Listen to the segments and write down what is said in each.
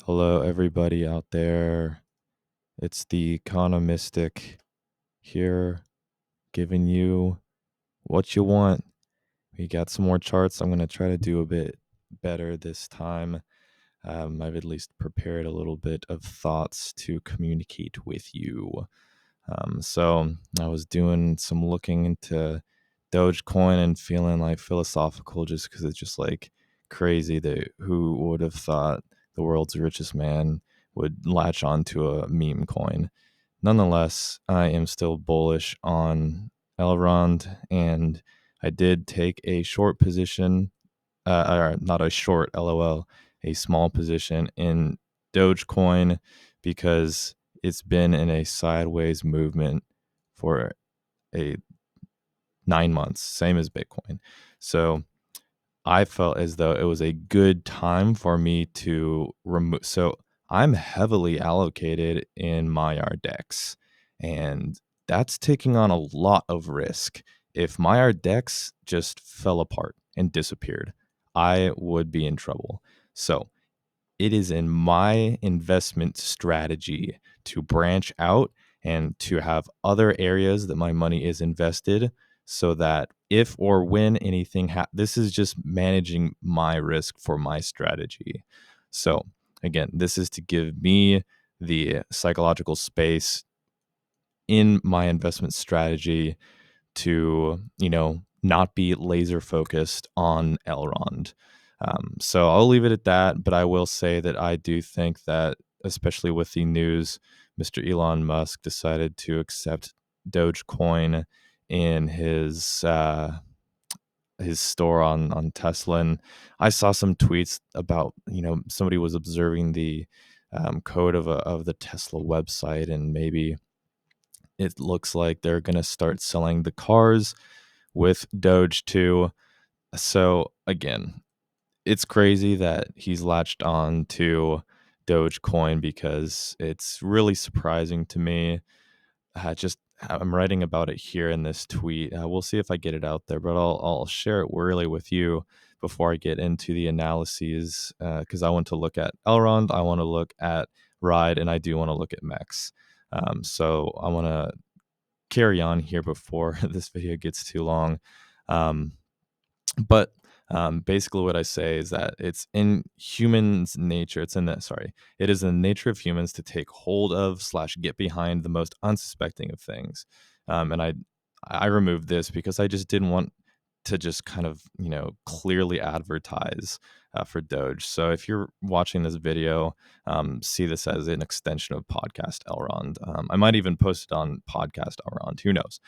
Hello, everybody out there. It's the Economistic here, giving you what you want. We got some more charts. I'm going to try to do a bit better this time. I've at least prepared a little bit of thoughts to communicate with you. So I was doing some looking into Dogecoin and feeling like philosophical just because it's just like crazy that who would have thought the world's richest man would latch on to a meme coin. Nonetheless, I am still bullish on Elrond, and I did take a short position, or not a short, lol, a small position in Dogecoin because it's been in a sideways movement for a 9 months, same as Bitcoin. So I felt as though it was a good time for me to remove. So I'm heavily allocated in Maillard decks, and that's taking on a lot of risk. If Maillard decks just fell apart and disappeared, I would be in trouble. So it is in my investment strategy to branch out and to have other areas that my money is invested so that if or when anything this is just managing my risk for my strategy. So again, this is to give me the psychological space in my investment strategy to, not be laser focused on Elrond. So I'll leave it at that. But I will say that I do think that, especially with the news, Mr. Elon Musk decided to accept Dogecoin in his store on Tesla. And I saw some tweets about, somebody was observing the code of the Tesla website, and maybe it looks like they're going to start selling the cars with Doge too. So again, it's crazy that he's latched on to Dogecoin because it's really surprising to me. I'm writing about it here in this tweet. We'll see if I get it out there, but I'll share it really with you before I get into the analyses, because I want to look at Elrond, I want to look at Ride, and I do want to look at Mex. So I want to carry on here before this video gets too long. But basically, what I say is that it's in humans' nature. It is in the nature of humans to take hold of slash get behind the most unsuspecting of things. And I removed this because I just didn't want to just kind of clearly advertise for Doge. So if you're watching this video, see this as an extension of podcast Elrond. I might even post it on podcast Elrond. Who knows?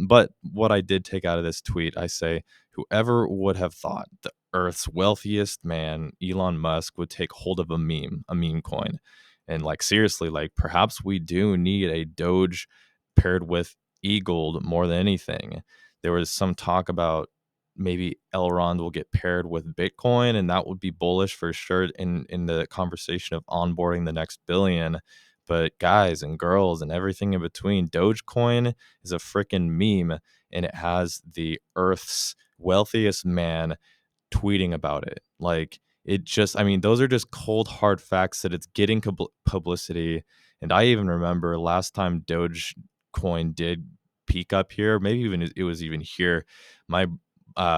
But what I did take out of this tweet, I say, whoever would have thought the Earth's wealthiest man, Elon Musk, would take hold of a meme coin, and like seriously, like perhaps we do need a Doge paired with e-gold more than anything. There was some talk about maybe Elrond will get paired with Bitcoin, and that would be bullish for sure in the conversation of onboarding the next billion. But guys and girls and everything in between, Dogecoin is a freaking meme, and it has the Earth's wealthiest man tweeting about it. Like it just, I mean, those are just cold hard facts that it's getting publicity. And I even remember last time Dogecoin did peak up here, maybe even it was even here. My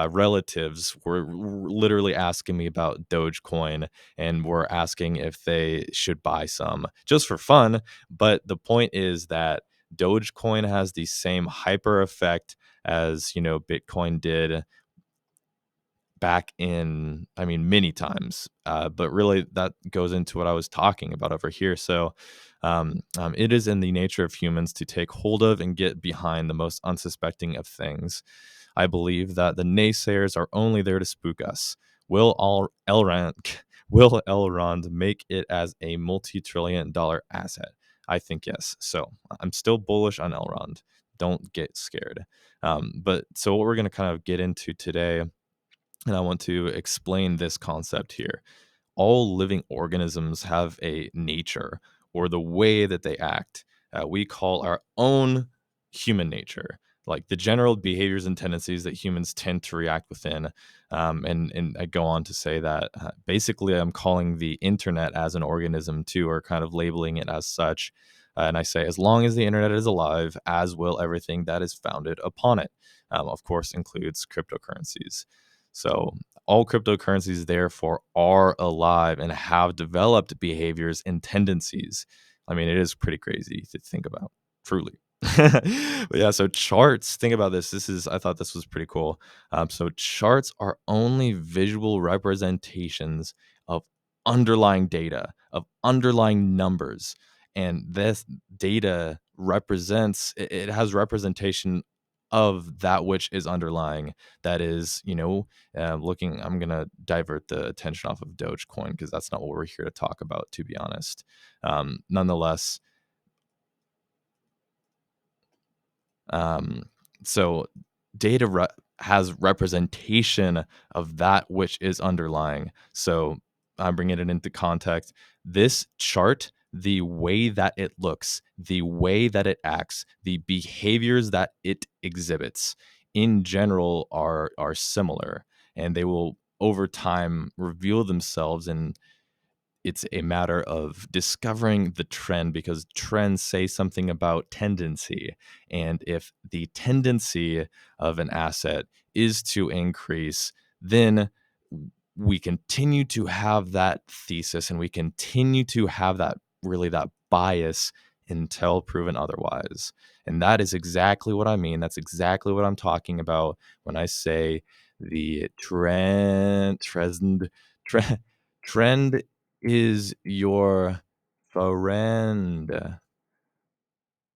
relatives were literally asking me about Dogecoin and were asking if they should buy some just for fun. But the point is that Dogecoin has the same hyper effect as Bitcoin did back in, I mean, many times. But really, that goes into what I was talking about over here. So it is in the nature of humans to take hold of and get behind the most unsuspecting of things. I believe that the naysayers are only there to spook us. Will all Elrond will Elrond make it as a multi-trillion-dollar asset? I think yes. So I'm still bullish on Elrond. Don't get scared. But so what we're going to kind of get into today, and I want to explain this concept here. All living organisms have a nature, or the way that they act, we call our own human nature. like the general behaviors and tendencies that humans tend to react within. And I go on to say that basically I'm calling the internet as an organism too, or kind of labeling it as such. And I say, as long as the internet is alive, as will everything that is founded upon it. Of course, includes cryptocurrencies. So all cryptocurrencies, therefore, are alive and have developed behaviors and tendencies. I mean, it is pretty crazy to think about, truly. But yeah, so charts, think about this. I thought this was pretty cool. So charts are only visual representations of underlying data, of underlying numbers. And this data it has representation of that which is underlying. That is, looking, I'm going to divert the attention off of Dogecoin because that's not what we're here to talk about, to be honest. Nonetheless, Um, so has representation of that which is underlying. So I'm bringing it into context. This chart, the way that it looks, the way that it acts, the behaviors that it exhibits, in general, are similar, and they will over time reveal themselves, and it's a matter of discovering the trend, because trends say something about tendency. And if the tendency of an asset is to increase, then we continue to have that thesis, and we continue to have that bias until proven otherwise. And that is exactly what I mean. That's exactly what I'm talking about when I say the trend, trend is your friend.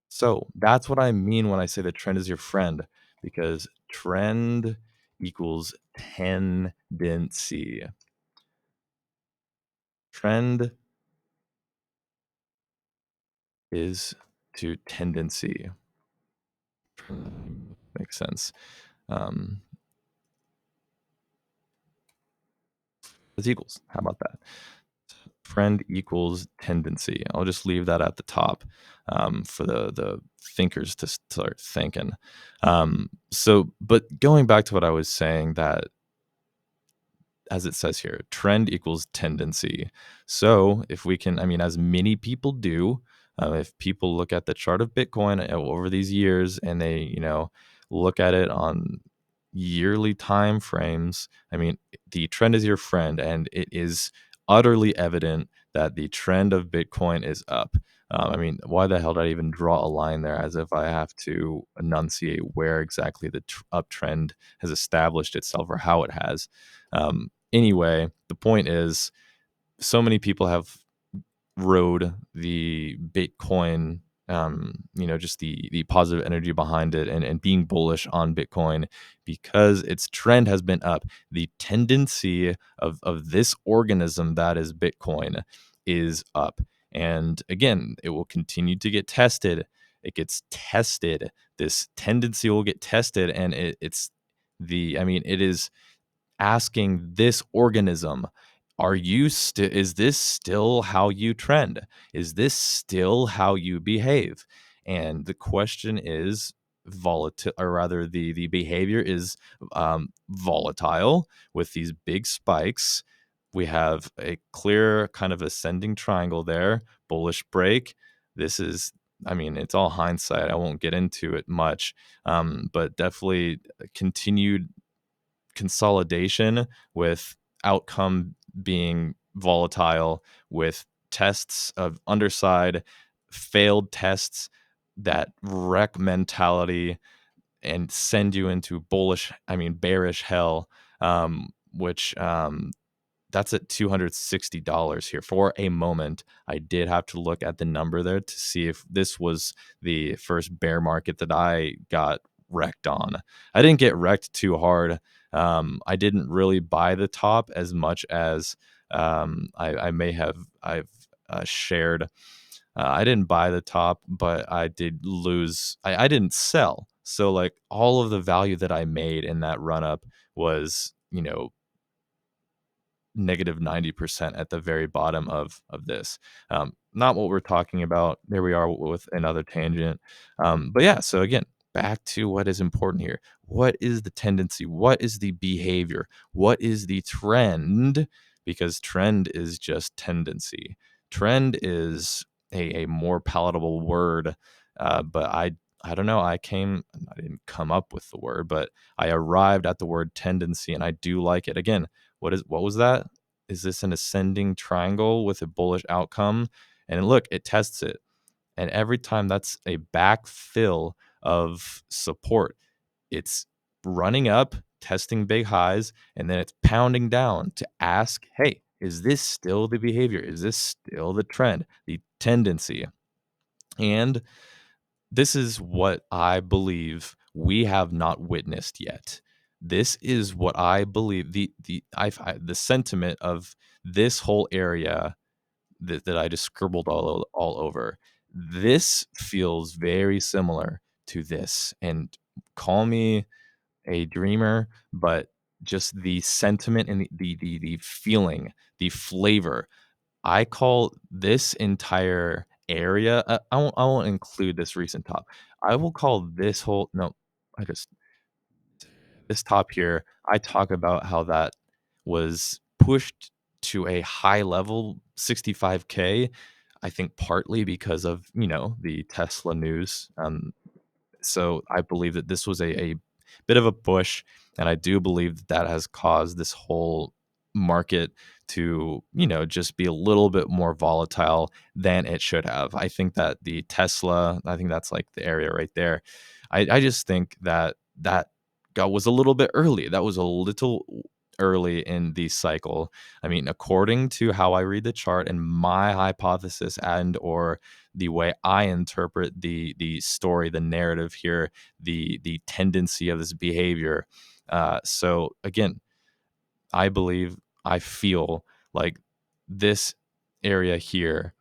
So that's what I mean when I say the trend is your friend, because trend equals tendency. Trend is to tendency. Makes sense. Um, it's equals. How about that? Trend equals tendency. I'll just leave that at the top for the thinkers to start thinking. But going back to what I was saying, that as it says here, trend equals tendency. So if we can, I mean, as many people do, if people look at the chart of Bitcoin over these years, and they, look at it on yearly time frames, I mean, the trend is your friend, and it is utterly evident that the trend of Bitcoin is up. I mean, why the hell did I even draw a line there, as if I have to enunciate where exactly the uptrend has established itself, or how it has? Anyway, the point is, so many people have rode the Bitcoin, just the positive energy behind it, and being bullish on Bitcoin because its trend has been up. The tendency of this organism that is Bitcoin is up. And again, it will continue to get tested. It gets tested. This tendency will get tested, and it is asking this organism, is this still how you trend? Is this still how you behave? And the question is volatile, or rather the behavior is volatile with these big spikes. We have a clear kind of ascending triangle there, bullish break. This is, I mean, it's all hindsight. I won't get into it much, but definitely continued consolidation, with outcome being volatile, with tests of underside, failed tests that wreck mentality and send you into bearish hell, which that's at $260 here for a moment. I did have to look at the number there to see if this was the first bear market that I got wrecked on. I didn't get wrecked too hard. I didn't really buy the top as much as I've shared. I didn't buy the top, but I did lose. I didn't sell. So like all of the value that I made in that run up was, negative 90% at the very bottom of this. Not what we're talking about. There we are with another tangent. But yeah, so again, back to what is important here. What is the tendency? What is the behavior? What is the trend? Because trend is just tendency. Trend is a more palatable word, but I don't know. I didn't come up with the word, but I arrived at the word tendency, and I do like it. Again, what was that? Is this an ascending triangle with a bullish outcome? And look, it tests it. And every time that's a backfill of support. It's running up, testing big highs, and then it's pounding down to ask, hey, is this still the behavior? Is this still the trend, the tendency? And this is what I believe we have not witnessed yet. This is what I believe the sentiment of this whole area that I just scribbled all over. This feels very similar to this, and call me a dreamer, but just the sentiment and the feeling, the flavor. I call this entire area. I won't include this recent top. I will call this whole no. I just this top here. I talk about how that was pushed to a high level, 65K. I think partly because of the Tesla news. So I believe that this was a bit of a push, and I do believe that that has caused this whole market to just be a little bit more volatile than it should have. I think that the Tesla, I think that's like the area right there. I just think that that got was a little bit early. That was a little early in the cycle. I mean, according to how I read the chart and my hypothesis and or the way I interpret the story, the narrative here, the tendency of this behavior. So again, I believe, I feel like this area here,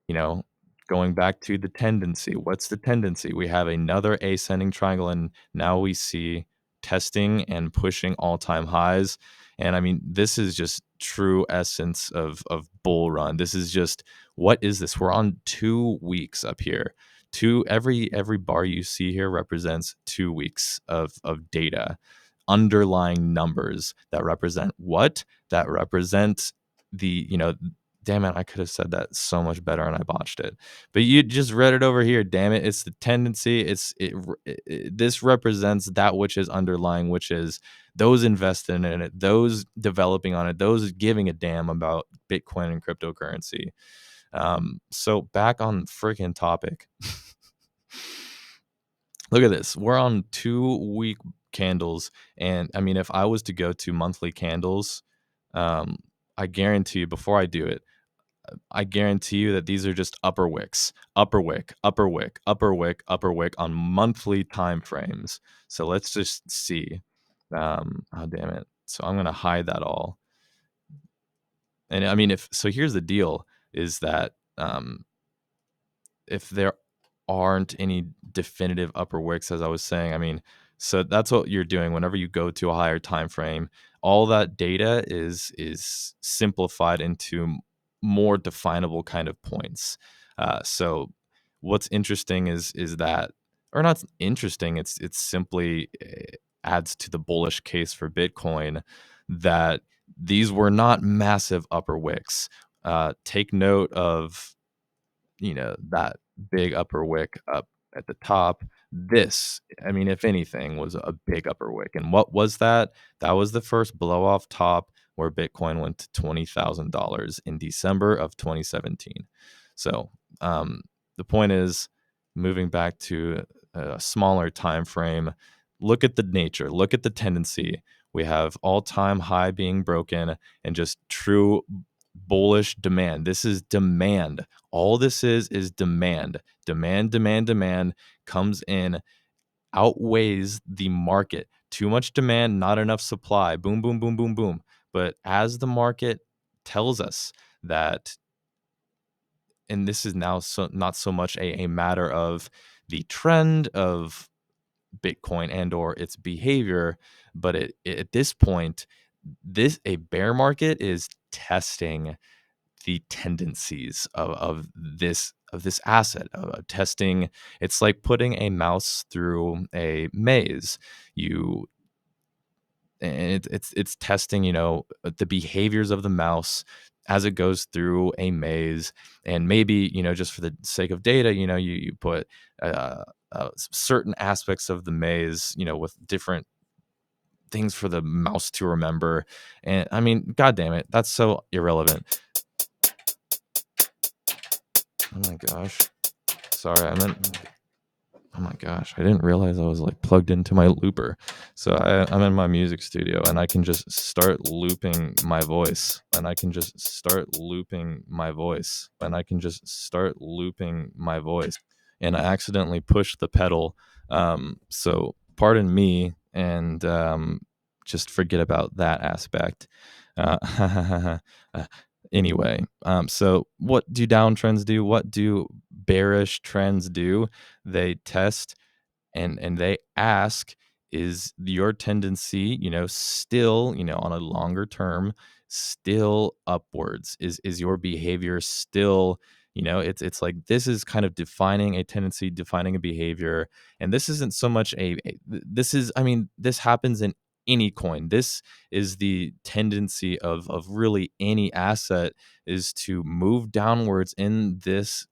you know, going back to the tendency. What's the tendency? We have another ascending triangle, and now we see testing and pushing all-time highs. And I mean, this is just true essence of bull run. This is just what is this? We're on 2 weeks up here. Two every bar you see here represents 2 weeks of data, underlying numbers that represent what? That represent the, damn it, I could have said that so much better and I botched it. But you just read it over here, damn it. It's the tendency. This represents that which is underlying, which is those investing in it, those developing on it, those giving a damn about Bitcoin and cryptocurrency. So back on freaking topic. Look at this. We're on 2 week candles. And I mean, if I was to go to monthly candles, um, I guarantee you before I do it, I guarantee you that these are just upper wicks, upper wick, upper wick, upper wick, upper wick on monthly time frames. So let's just see. Oh damn it. So I'm gonna hide that all. And I mean, if so, here's the deal: is that if there aren't any definitive upper wicks, as I was saying, I mean, so that's what you're doing whenever you go to a higher time frame. All that data is simplified into more definable kind of points. So what's interesting is that, or not interesting, it's simply adds to the bullish case for Bitcoin that these were not massive upper wicks. Take note of that big upper wick up at the top. This, I mean, if anything, was a big upper wick. And what was that? That was the first blow off top where Bitcoin went to $20,000 in December of 2017. So the point is, moving back to a smaller time frame, look at the nature, look at the tendency. We have all-time high being broken and just true bullish demand. This is demand. All this is demand. Demand, demand, demand comes in, outweighs the market. Too much demand, not enough supply. Boom, boom, boom, boom, boom. But as the market tells us that, and this is now not so much a matter of the trend of Bitcoin and or its behavior, but at this point, this a bear market is testing the tendencies of this asset, testing. It's like putting a mouse through a maze. You and it's testing, the behaviors of the mouse as it goes through a maze. And maybe, just for the sake of data, you put certain aspects of the maze, with different things for the mouse to remember. And I mean, god damn it, that's so irrelevant. Oh my gosh, sorry, I meant, oh my gosh, I didn't realize I was like plugged into my looper. So I'm in my music studio and I can just start looping my voice, and I can just start looping my voice, and I can just start looping my voice. And I accidentally pushed the pedal. So pardon me, and just forget about that aspect. Uh, anyway, so what do downtrends do? What do bearish trends do? They test and they ask, is your tendency, still, on a longer term, still upwards? Is your behavior still, it's like, this is kind of defining a tendency, defining a behavior. And this isn't so much this is, I mean, this happens in any coin. This is the tendency of really any asset, is to move downwards in this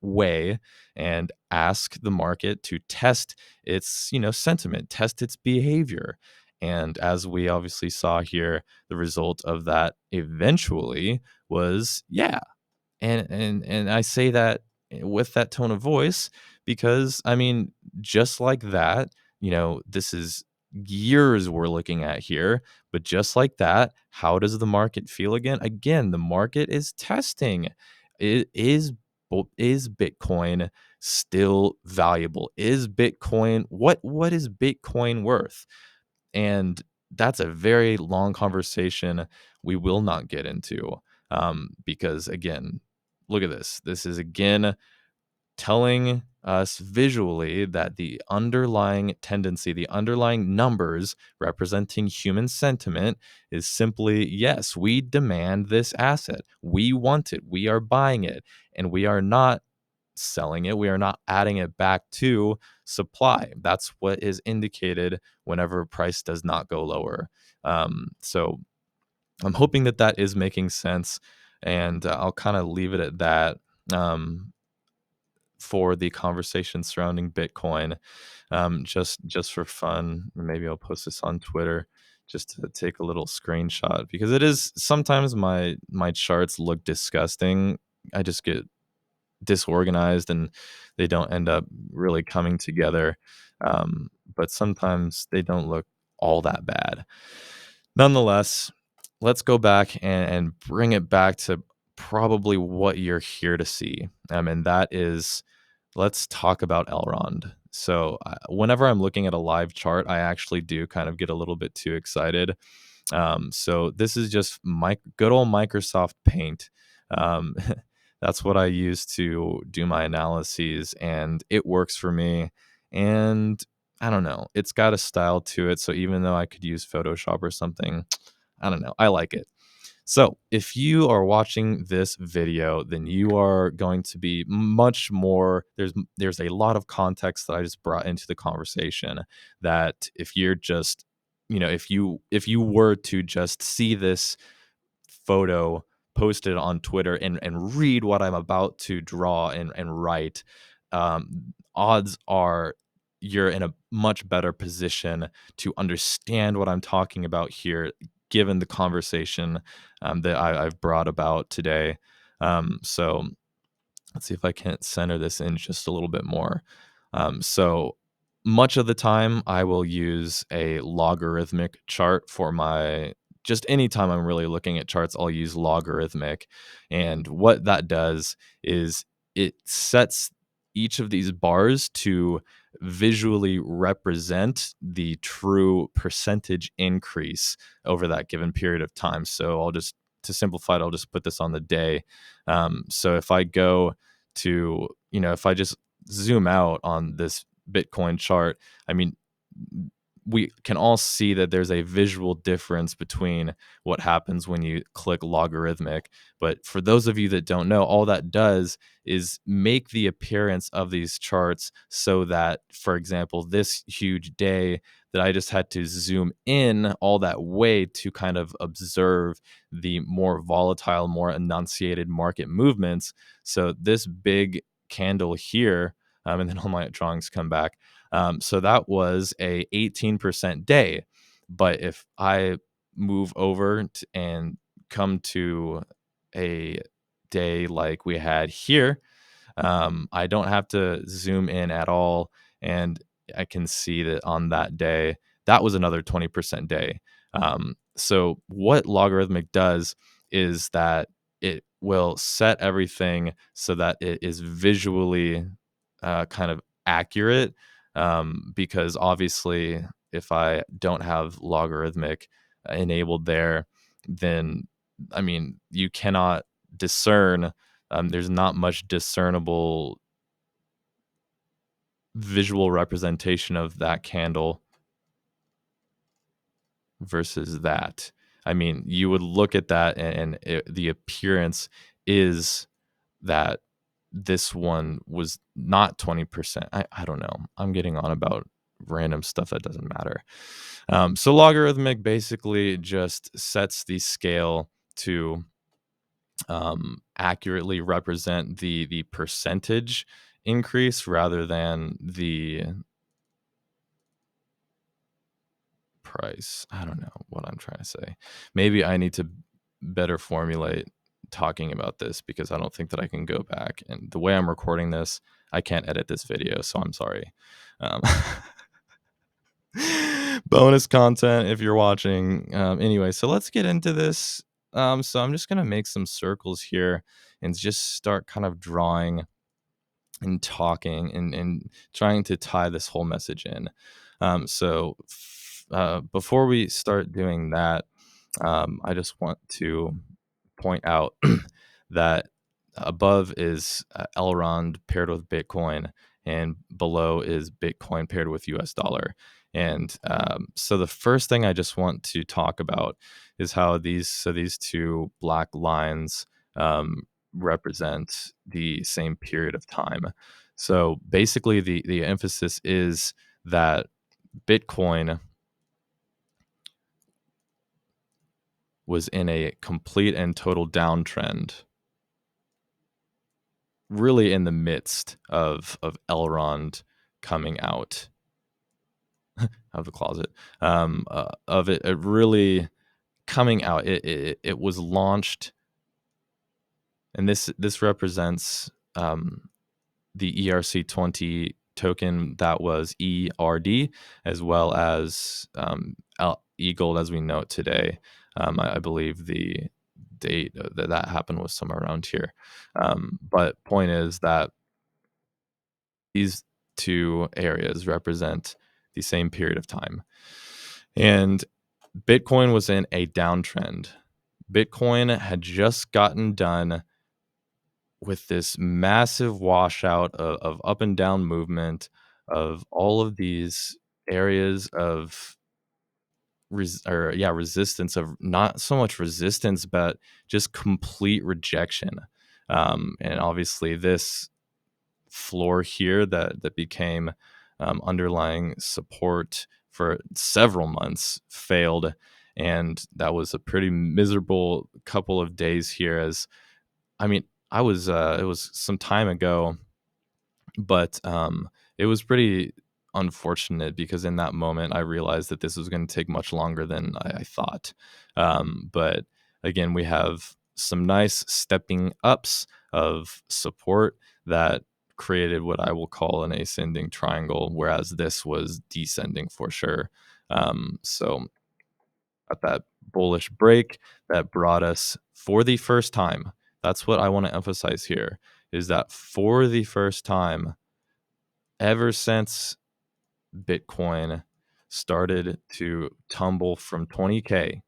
way, and ask the market to test its, sentiment, test its behavior. And as we obviously saw here, the result of that eventually was, yeah. And I say that with that tone of voice because, I mean, just like that, this is years we're looking at here, but just like that, how does the market feel again? Again, the market is testing. It is Bitcoin still valuable? Is Bitcoin, what is Bitcoin worth? And that's a very long conversation we will not get into, because again, look at this. This is again telling us visually that the underlying tendency, the underlying numbers representing human sentiment, is simply, yes, we demand this asset. We want it. We are buying it. And we are not selling it. We are not adding it back to supply. That's what is indicated whenever price does not go lower. So I'm hoping that that is making sense. And I'll kind of leave it at that. For the conversation surrounding Bitcoin, just for fun. Maybe I'll post this on Twitter just to take a little screenshot, because it is sometimes my charts look disgusting. I just get disorganized and they don't end up really coming together. But sometimes they don't look all that bad. Nonetheless, let's go back and bring it back to probably what you're here to see. And that is, let's talk about Elrond. So, whenever I'm looking at a live chart, I actually do kind of get a little bit too excited. So this is just my good old Microsoft Paint. Um, that's what I use to do my analyses, and it works for me. And I don't know, it's got a style to it. So even though I could use Photoshop or something, I don't know, I like it. So, if you are watching this video, then you are going to be much more, there's a lot of context that I just brought into the conversation, that if you're just, if you were to just see this photo posted on Twitter and read what I'm about to draw and write, odds are you're in a much better position to understand what I'm talking about here, given the conversation that I've brought about today. So let's see if I can't center this in just a little bit more. So much of the time, I will use a logarithmic chart for my, just anytime I'm really looking at charts, I'll use logarithmic. And what that does is it sets each of these bars to visually represent the true percentage increase over that given period of time. So to simplify it, I'll just put this on the day. So if I go to, if I just zoom out on this Bitcoin chart, I mean, we can all see that there's a visual difference between what happens when you click logarithmic. But for those of you that don't know, all that does is make the appearance of these charts so that, for example, this huge day that I just had to zoom in all that way to kind of observe the more volatile, more enunciated market movements. So this big candle here, and then all my drawings come back. So that was a 18% day. But if I move over and come to a day like we had here, I don't have to zoom in at all, and I can see that on that day, that was another 20% day. So what logarithmic does is that it will set everything so that it is visually kind of accurate. Because obviously, if I don't have logarithmic enabled there, then I mean, you cannot discern. There's not much discernible visual representation of that candle versus that. I mean, you would look at that and the appearance is that this one was not 20%. I don't know. I'm getting on about random stuff that doesn't matter. So logarithmic basically just sets the scale to accurately represent the percentage increase rather than the price. I don't know what I'm trying to say. Maybe I need to better formulate talking about this because I don't think that I can go back. And the way I'm recording this, I can't edit this video, so I'm sorry. Um, bonus content if you're watching. Anyway, so let's get into this. So I'm just gonna make some circles here and just start kind of drawing and talking and trying to tie this whole message in. Before we start doing that, I just want to point out that above is Elrond paired with Bitcoin, and below is Bitcoin paired with US dollar. And so the first thing I just want to talk about is how these two black lines represent the same period of time. So basically, the emphasis is that Bitcoin was in a complete and total downtrend, really in the midst of Elrond coming out of the closet, of it really coming out. It was launched, and this represents the ERC20 token that was ERD, as well as eGold as we know it today. I believe the date that happened was somewhere around here. But point is that these two areas represent the same period of time. And Bitcoin was in a downtrend. Bitcoin had just gotten done with this massive washout of up and down movement of all of these areas of resistance, of not so much resistance but just complete rejection. And obviously this floor here that became underlying support for several months failed, and that was a pretty miserable couple of days here. As I mean, I was it was some time ago, but it was pretty unfortunate because in that moment I realized that this was going to take much longer than I thought. But again, we have some nice stepping ups of support that created what I will call an ascending triangle, whereas this was descending for sure. So at that bullish break that brought us for the first time. That's what I want to emphasize here, is that for the first time ever since Bitcoin started to tumble from 20K,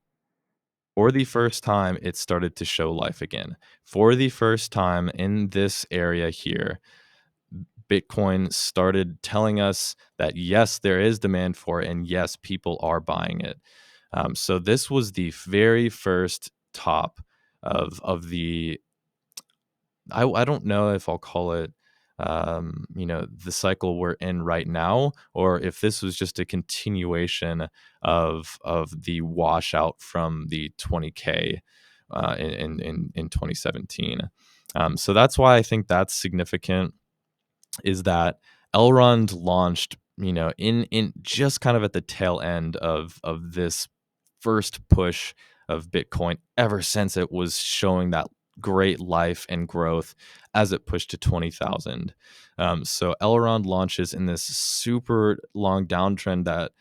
for the first time it started to show life again. For the first time in this area here, Bitcoin started telling us that yes, there is demand for it, and yes, people are buying it. So this was the very first top of the I don't know if I'll call it, the cycle we're in right now, or if this was just a continuation of the washout from the 20K in 2017. So that's why I think that's significant is that Elrond launched, in just kind of at the tail end of this first push of Bitcoin ever since it was showing that great life and growth as it pushed to 20,000. So Elrond launches in this super long downtrend that,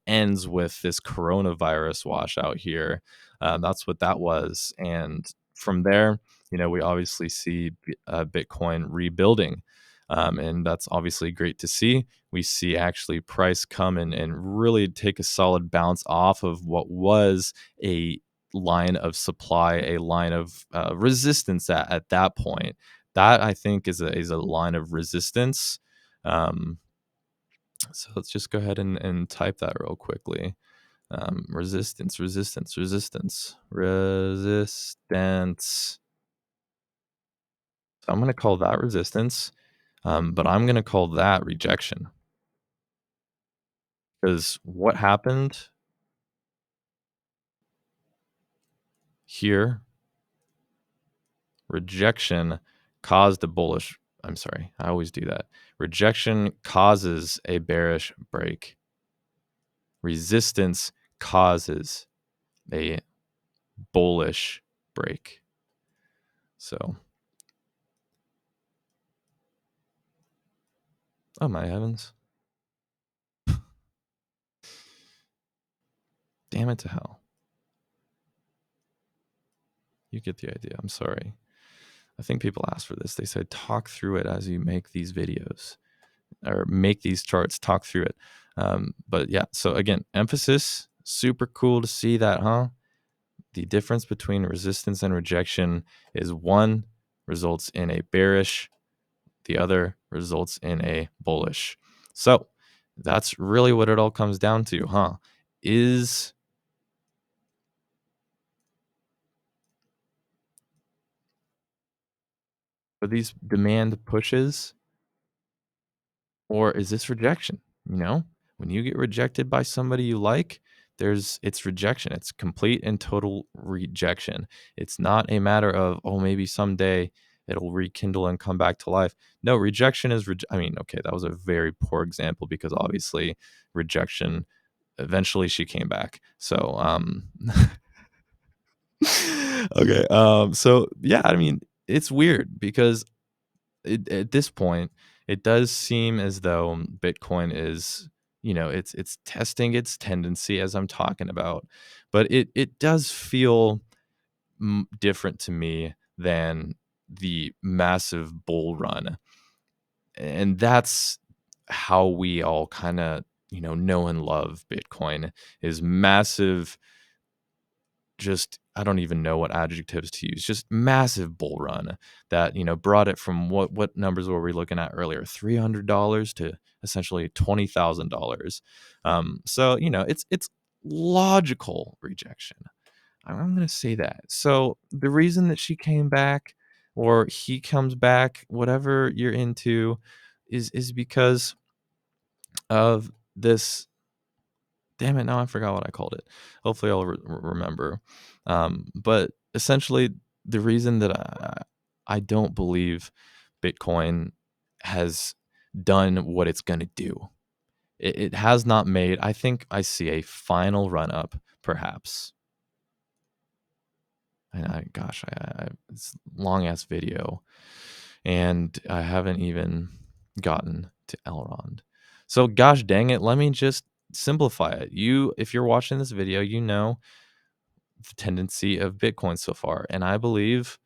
ends with this coronavirus washout here. That's what that was. And from there, we obviously see Bitcoin rebuilding. And that's obviously great to see. We see actually price come in and really take a solid bounce off of what was a line of supply, a line of resistance at that point. That I think is a line of resistance. Um, so let's just go ahead and type that real quickly. Resistance, resistance, resistance, resistance. So I'm going to call that resistance, but I'm going to call that rejection. Because what happened here, rejection caused a bullish. I'm sorry, I always do that. Rejection causes a bearish break. Resistance causes a bullish break. So, oh my heavens. Damn it to hell. You get the idea. I'm sorry. I think people asked for this. They said, talk through it as you make these videos or make these charts, talk through it. But yeah, so again, emphasis, super cool to see that, huh? The difference between resistance and rejection is one results in a bearish, the other results in a bullish. So that's really what it all comes down to, huh? Are these demand pushes or is this rejection? When you get rejected by somebody you like, it's rejection. It's complete and total rejection. It's not a matter of, oh, maybe someday it'll rekindle and come back to life. No, rejection is I mean, okay, that was a very poor example because obviously rejection eventually she came back. So okay. So yeah, I mean, it's weird because at this point, it does seem as though Bitcoin is, it's testing its tendency as I'm talking about, but it does feel different to me than the massive bull run, and that's how we all kind of know and love Bitcoin is massive, just I don't even know what adjectives to use. Just massive bull run that brought it from what numbers were we looking at earlier? $300 to essentially $20,000. So it's logical rejection. I'm going to say that. So the reason that she came back or he comes back, whatever you're into, is because of this. Damn it, now I forgot what I called it. Hopefully, I'll remember. But essentially, the reason that I don't believe Bitcoin has done what it's going to do, it has not made. I think I see a final run up, perhaps. And it's a long ass video, and I haven't even gotten to Elrond. So, gosh dang it, let me just simplify it. If you're watching this video, you know the tendency of Bitcoin so far. And I believe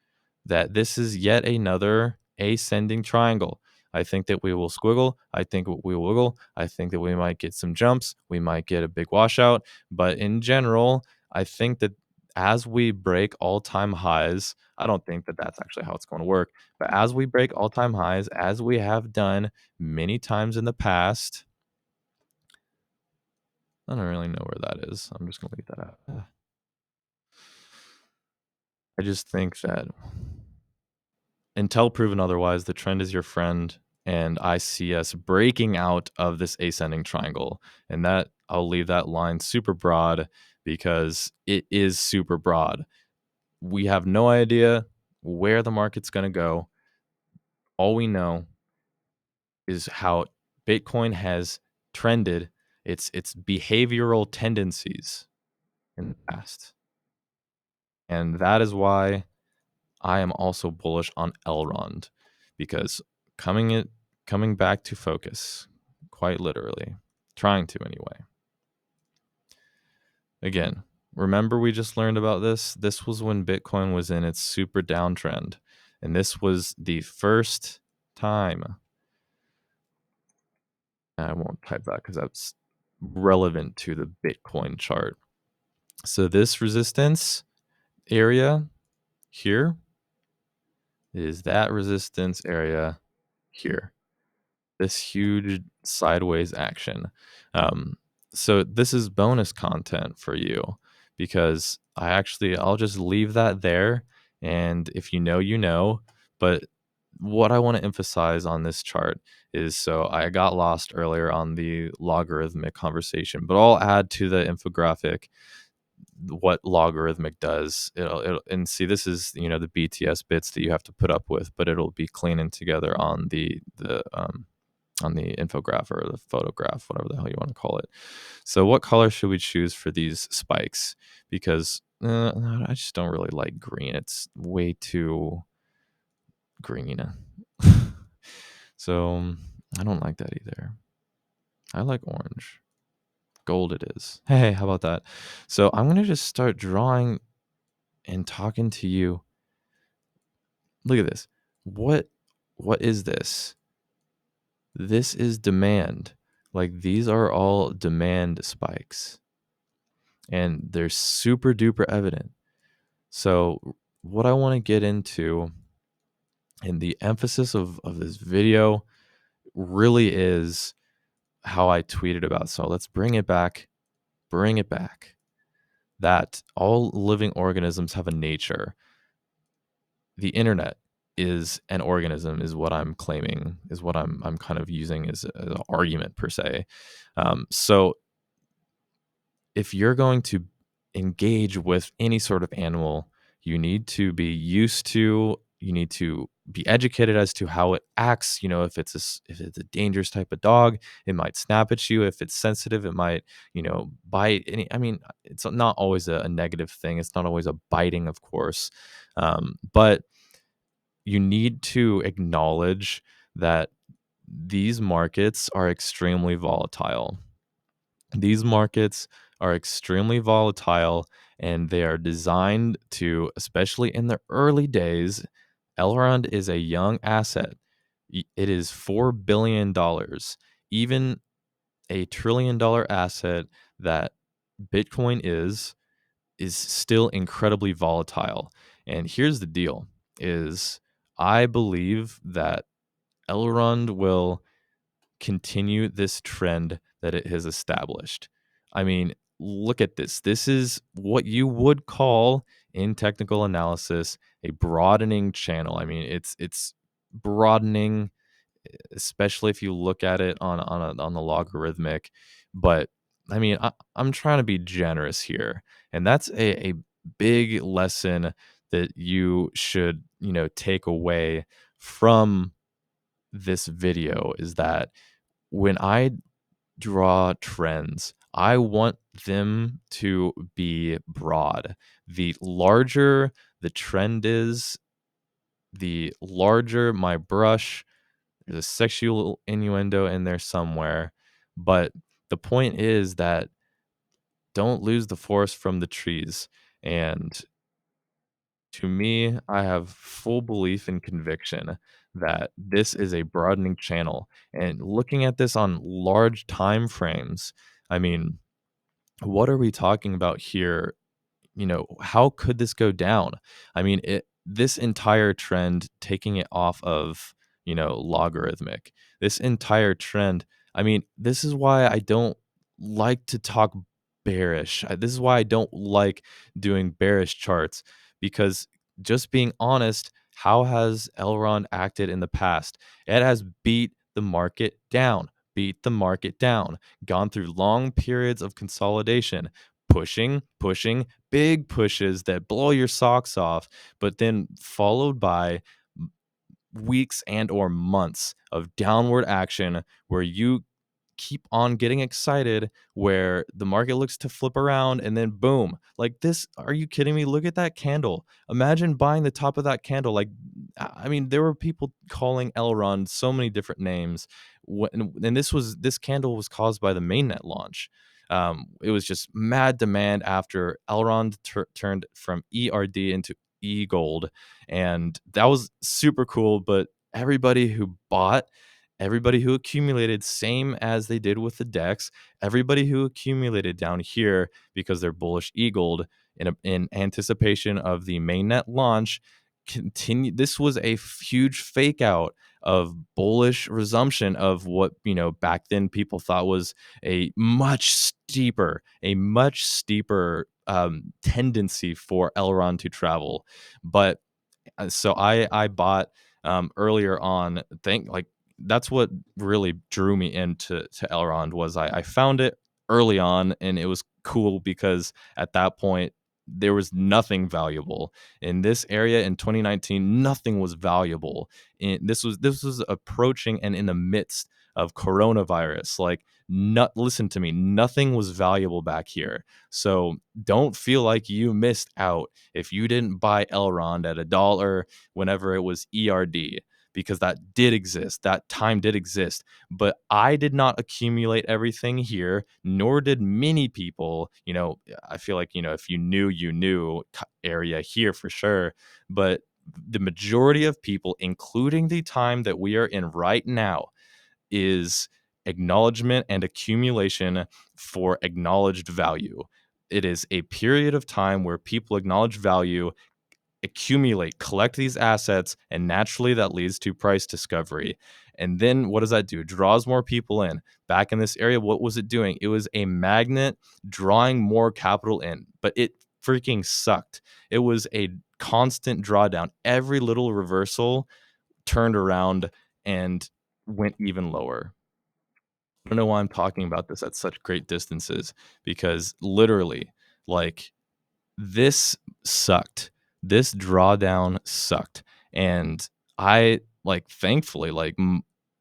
that this is yet another ascending triangle. I think that we will squiggle. I think we will wiggle. I think that we might get some jumps. We might get a big washout. But in general, I think that as we break all-time highs, I don't think that that's actually how it's gonna work, but as we break all-time highs, as we have done many times in the past, I don't really know where that is. I'm just gonna leave that out. I just think that until proven otherwise, the trend is your friend, and I see us breaking out of this ascending triangle, and that I'll leave that line super broad because it is super broad. We have no idea where the market's gonna go. All we know is how Bitcoin has trended, its behavioral tendencies in the past, and that is why I am also bullish on Elrond because coming it coming back to focus, quite literally, trying to anyway. Again, remember we just learned about this? This was when Bitcoin was in its super downtrend, and this was the first time. I won't type that because that's relevant to the Bitcoin chart. So this resistance area here is that resistance area here. This huge sideways action. Um, so this is bonus content for you because I'll just leave that there. And if you know, you know. But what I want to emphasize on this chart is so I got lost earlier on the logarithmic conversation, but I'll add to the infographic what logarithmic does. It'll and see this is the BTS bits that you have to put up with, but it'll be cleaning together on the infograph or the photograph, whatever the hell you want to call it. So what color should we choose for these spikes? Because I just don't really like green. It's way too green. So I don't like that either. I like orange. Gold it is. Hey, how about that? So I'm going to just start drawing and talking to you. Look at this. What is this? This is demand. Like these are all demand spikes and they're super duper evident. So what I want to get into and the emphasis of this video really is how I tweeted about. So let's bring it back that all living organisms have a nature. The internet is an organism is what I'm claiming, is what I'm kind of using as an argument per se. So if you're going to engage with any sort of animal, you need to be used to, you need to be educated as to how it acts. If if it's a dangerous type of dog, it might snap at you. If it's sensitive, it might, bite. I mean, it's not always a negative thing. It's not always a biting, of course. But you need to acknowledge that these markets are extremely volatile. These markets are extremely volatile and they are designed to, especially in the early days, Elrond is a young asset. It is $4 billion. Even a $1 trillion asset that Bitcoin is still incredibly volatile. And here's the deal is I believe that Elrond will continue this trend that it has established. I mean, look at this. This is what you would call in technical analysis a broadening channel. I mean, it's broadening, especially if you look at it on the logarithmic. But I mean, I'm trying to be generous here, and that's a big lesson that you should take away from this video is that when I draw trends, I want them to be broad. The larger the trend is, the larger my brush. There's a sexual innuendo in there somewhere. But the point is that don't lose the forest from the trees. And to me, I have full belief and conviction that this is a broadening channel. And looking at this on large time frames, I mean, what are we talking about here? how could this go down? I mean, this entire trend, taking it off of, logarithmic, this entire trend, I mean, this is why I don't like to talk bearish. This is why I don't like doing bearish charts, because just being honest, how has Elrond acted in the past? It has beat the market down, gone through long periods of consolidation, pushing, big pushes that blow your socks off, but then followed by weeks and or months of downward action where you keep on getting excited, where the market looks to flip around and then boom, like this. Are you kidding me? Look at that candle. Imagine buying the top of that candle. Like, I mean, there were people calling Elrond so many different names, and this candle was caused by the mainnet launch. It was just mad demand after Elrond turned from ERD into E gold, and that was super cool. But everybody who bought, everybody who accumulated, same as they did with the DEX, everybody who accumulated down here because they're bullish eagled in anticipation of the mainnet launch, continue. This was a huge fake out of bullish resumption of what, back then people thought was a much steeper tendency for Elrond to travel. But so I bought earlier on. That's what really drew me into Elrond. Was I found it early on, and it was cool because at that point there was nothing valuable in this area in 2019. Nothing was valuable. This was approaching and in the midst of coronavirus. Like, not listen to me, nothing was valuable back here. So don't feel like you missed out if you didn't buy Elrond at $1 whenever it was ERD, because that did exist. That time did exist. But I did not accumulate everything here, nor did many people. I feel like, if you knew area here for sure. But the majority of people, including the time that we are in right now, is acknowledgement and accumulation for acknowledged value. It is a period of time where people acknowledge value, accumulate, collect these assets, and naturally that leads to price discovery. And then what does that do? Draws more people in. Back in this area, what was it doing? It was a magnet drawing more capital in, but it freaking sucked. It was a constant drawdown. Every little reversal turned around and went even lower. I don't know why I'm talking about this at such great distances, because literally, like, this sucked. This drawdown sucked. And I, like, thankfully, like,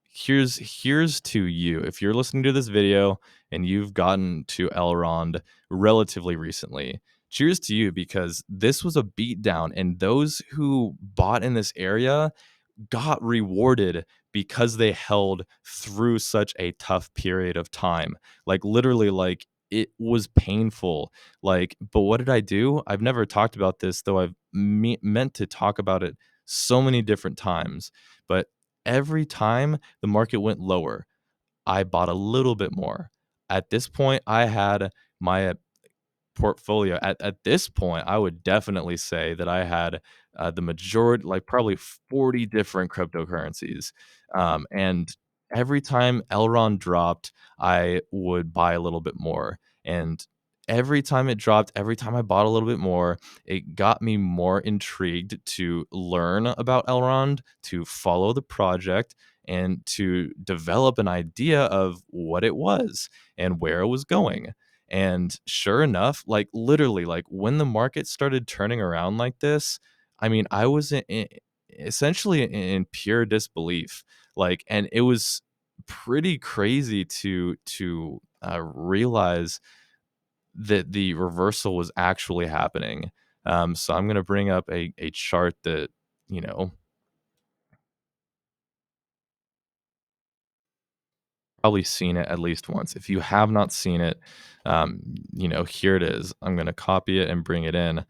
here's to you. If you're listening to this video and you've gotten to Elrond relatively recently, cheers to you, because this was a beatdown. And those who bought in this area got rewarded because they held through such a tough period of time. Like, literally, like, it was painful. Like, but what did I do? I've never talked about this, though I've meant to talk about it so many different times. But every time the market went lower, I bought a little bit more. At this point, I had my portfolio. At this point, I would definitely say that I had the majority, like probably 40 different cryptocurrencies. And every time Elrond dropped, I would buy a little bit more. And every time it dropped, every time I bought a little bit more, it got me more intrigued to learn about Elrond, to follow the project, and to develop an idea of what it was and where it was going. And sure enough, like, literally, like, when the market started turning around like this, I mean, I was essentially in pure disbelief. Like, and it was pretty crazy to realize that the reversal was actually happening. So I'm gonna bring up a chart that, you know probably seen it at least once. If you have not seen it, here it is. I'm gonna copy it and bring it in,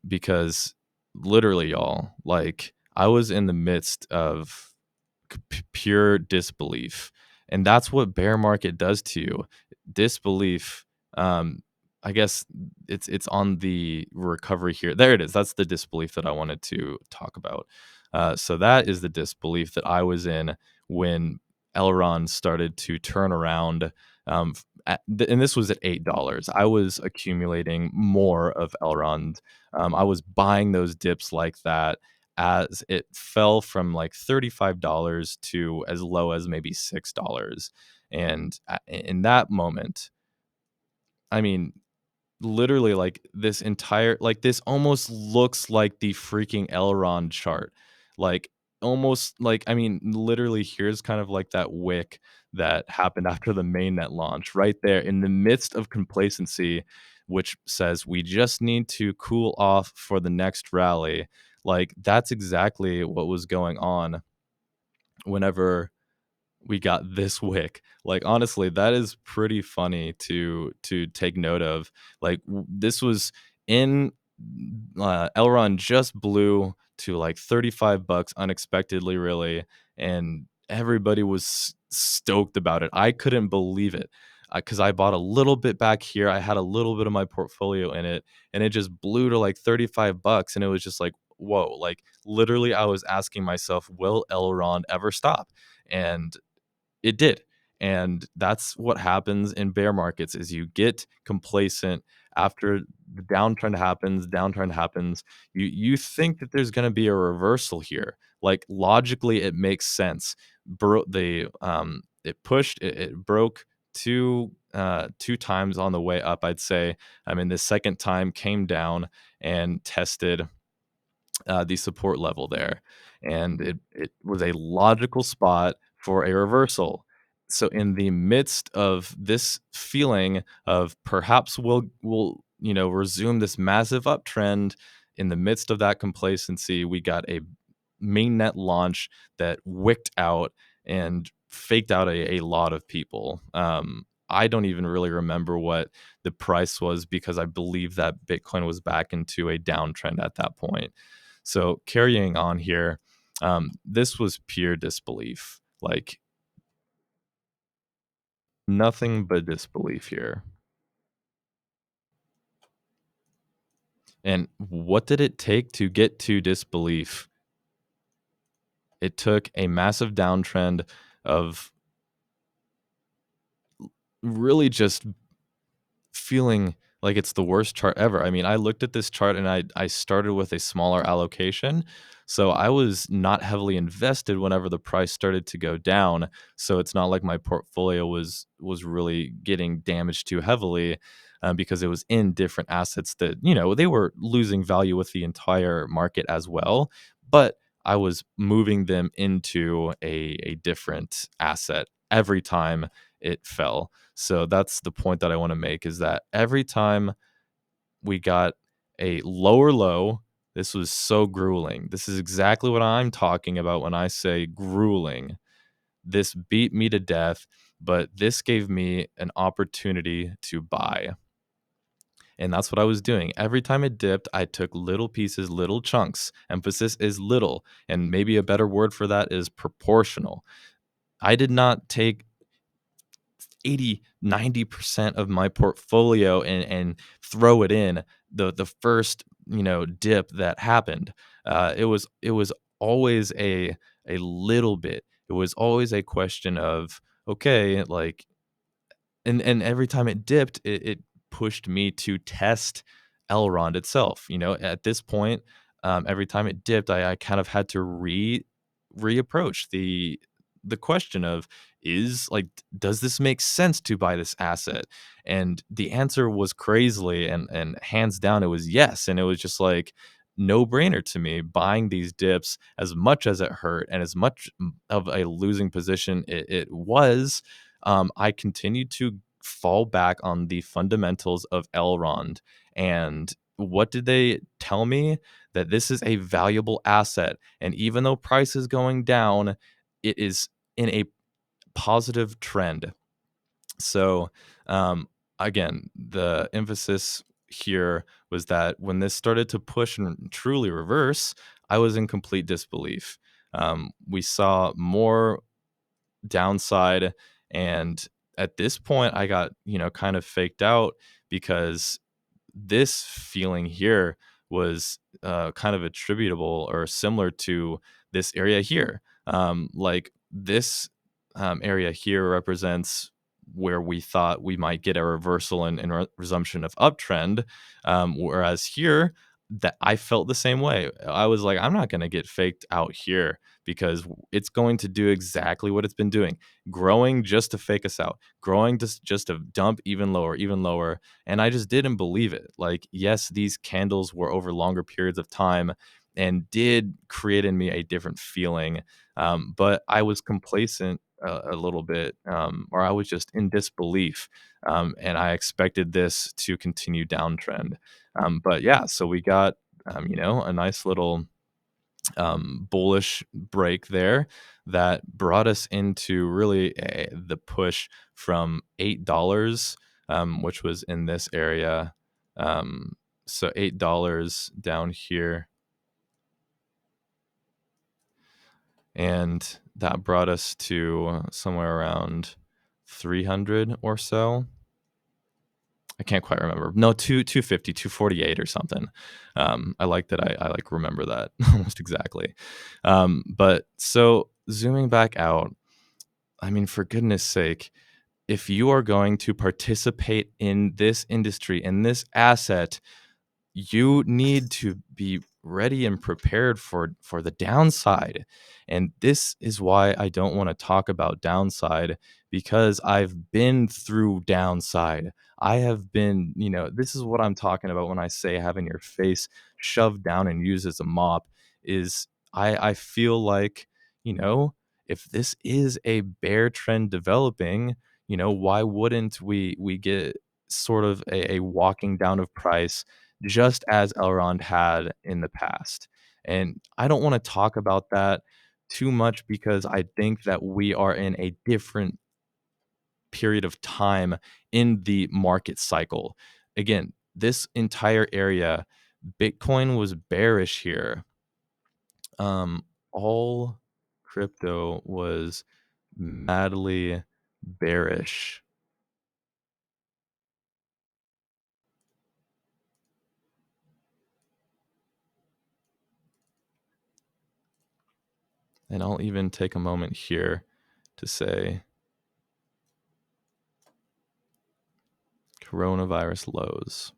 because literally, y'all, like, I was in the midst of pure disbelief, and that's what bear market does to you. Disbelief. I guess it's on the recovery here. There it is. That's the disbelief that I wanted to talk about. So that is the disbelief that I was in when Elrond started to turn around. And this was at $8. I was accumulating more of Elrond. I was buying those dips like that as it fell from like $35 to as low as maybe $6. And in that moment, I mean, literally, like, this entire like, this almost looks like the freaking Elrond chart. Like, almost like I mean, literally, here's kind of like that wick that happened after the mainnet launch right there in the midst of complacency, which says, "We just need to cool off for the next rally." Like, that's exactly what was going on whenever we got this wick. Like, honestly, that is pretty funny to take note of. Like, this was in Elrond just blew to like 35 bucks unexpectedly, really, and everybody was stoked about it. I couldn't believe it because I bought a little bit back here. I had a little bit of my portfolio in it, and it just blew to like 35 bucks, and it was just like, whoa! Like, literally, I was asking myself, will Elrond ever stop? And it did. And that's what happens in bear markets is you get complacent after the downtrend happens, you think that there's going to be a reversal here. Like logically it makes sense. It pushed it broke two times on the way up, I'd say. I mean the second time came down and tested the support level there, and it was a logical spot for a reversal. So in the midst of this feeling of perhaps we'll resume this massive uptrend, in the midst of that complacency, we got a mainnet launch that wicked out and faked out a lot of people. I don't even really remember what the price was because I believe that Bitcoin was back into a downtrend at that point. So carrying on here, this was pure disbelief, like nothing but disbelief here. And what did it take to get to disbelief? It took a massive downtrend of really just feeling like it's the worst chart ever. I mean, I looked at this chart and I started with a smaller allocation. So I was not heavily invested whenever the price started to go down. So it's not like my portfolio was really getting damaged too heavily, because it was in different assets that, they were losing value with the entire market as well. But I was moving them into a different asset every time it fell. So that's the point that I want to make, is that every time we got a lower low, this was so grueling. This is exactly what I'm talking about when I say grueling. This beat me to death, but this gave me an opportunity to buy. And that's what I was doing. Every time it dipped, I took little pieces, little chunks. Emphasis is little. And maybe a better word for that is proportional. I did not take 80-90% of my portfolio and throw it in the first dip that happened. It was always a little bit. It was always a question of, okay, like, and every time it dipped, it pushed me to test Elrond itself. At this point, every time it dipped, I kind of had to reapproach the question of, is like, does this make sense to buy this asset? And the answer was crazily and hands down, it was yes. And it was just like no brainer to me buying these dips, as much as it hurt and as much of a losing position it was. I continued to fall back on the fundamentals of Elrond. And what did they tell me? That this is a valuable asset. And even though price is going down, it is in a positive trend. So, again, the emphasis here was that when this started to push and truly reverse, I was in complete disbelief. We saw more downside, and at this point, I got, kind of faked out because this feeling here was kind of attributable or similar to this area here. Like this area here represents where we thought we might get a reversal and resumption of uptrend, whereas here that I felt the same way. I was like, I'm not going to get faked out here because it's going to do exactly what it's been doing, growing just to fake us out, growing just to dump even lower, and I just didn't believe it. Like, yes, these candles were over longer periods of time and did create in me a different feeling. But I was complacent a little bit, or I was just in disbelief. And I expected this to continue downtrend. But yeah, so we got, a nice little bullish break there that brought us into really the push from $8, which was in this area. So $8 down here, and that brought us to somewhere around 300 or so. I can't quite remember. No, 250, 248 or something. I like that I like remember that almost exactly. But so zooming back out, I mean, for goodness sake, if you are going to participate in this industry, in this asset, you need to be ready and prepared for the downside. And this is why I don't want to talk about downside, because I've been through downside. I have been, this is what I'm talking about when I say having your face shoved down and used as a mop. Is I feel like, you know if this is a bear trend developing, why wouldn't we get sort of a walking down of price, just as Elrond had in the past. And I don't want to talk about that too much because I think that we are in a different period of time in the market cycle. Again, this entire area, Bitcoin was bearish here. All crypto was madly bearish. And I'll even take a moment here to say coronavirus lows.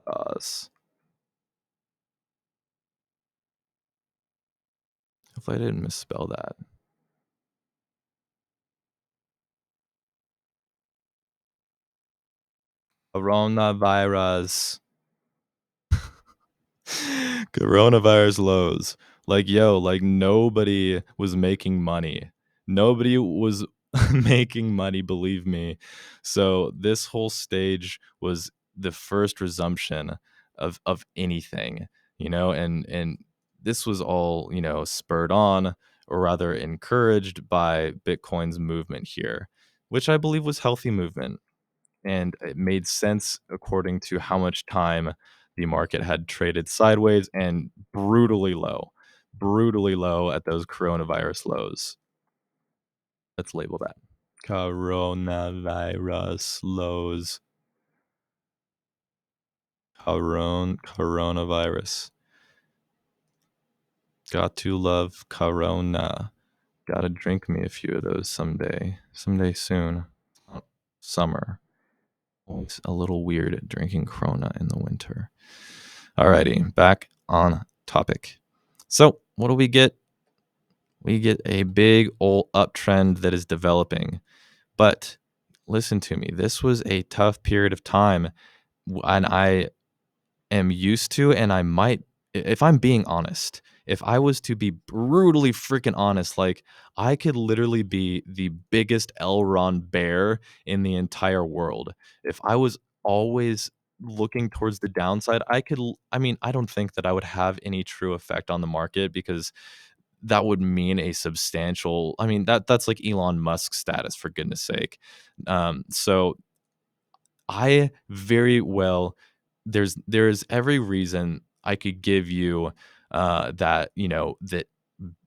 Us. Hopefully I didn't misspell that. Coronavirus. Coronavirus lows. Like, yo, like nobody was making money. Nobody was making money, believe me. So this whole stage was the first resumption of anything, and this was all, spurred on, or rather encouraged by Bitcoin's movement here, which I believe was healthy movement. And it made sense according to how much time the market had traded sideways and brutally low at those coronavirus lows. Let's label that. Coronavirus lows. Coronavirus. Got to love Corona. Gotta drink me a few of those someday. Someday soon. Summer. Always a little weird drinking Corona in the winter. Alrighty, back on topic. So, what do we get? We get a big old uptrend that is developing. But listen to me, this was a tough period of time, and I am used to, and I might, if I'm being honest, if I was to be brutally freaking honest, like I could literally be the biggest Elrond bear in the entire world. If I was always looking towards the downside, I mean, I don't think that I would have any true effect on the market, because that would mean a substantial, I mean, that's like Elon Musk status, for goodness sake. So I very well, there's every reason I could give you that, that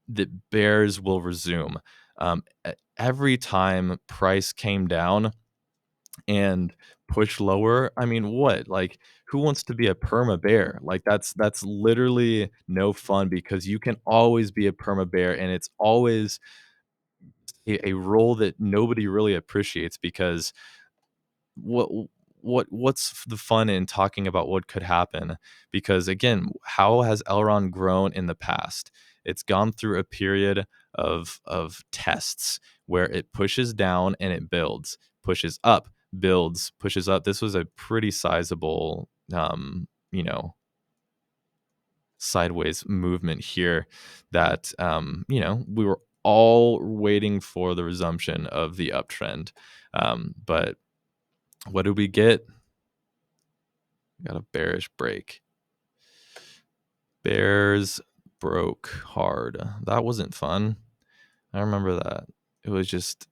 that bears will resume. Every time price came down and push lower, I mean, what? Like, who wants to be a perma bear? Like, that's literally no fun because you can always be a perma bear, and it's always a role that nobody really appreciates because what what's the fun in talking about what could happen? Because again, how has Elrond grown in the past? It's gone through a period of tests where it pushes down and it builds, pushes up, builds, pushes up. This was a pretty sizable sideways movement here that we were all waiting for the resumption of the uptrend. But what did we get? Got a bearish break. Bears broke hard. That wasn't fun. I remember that. It was just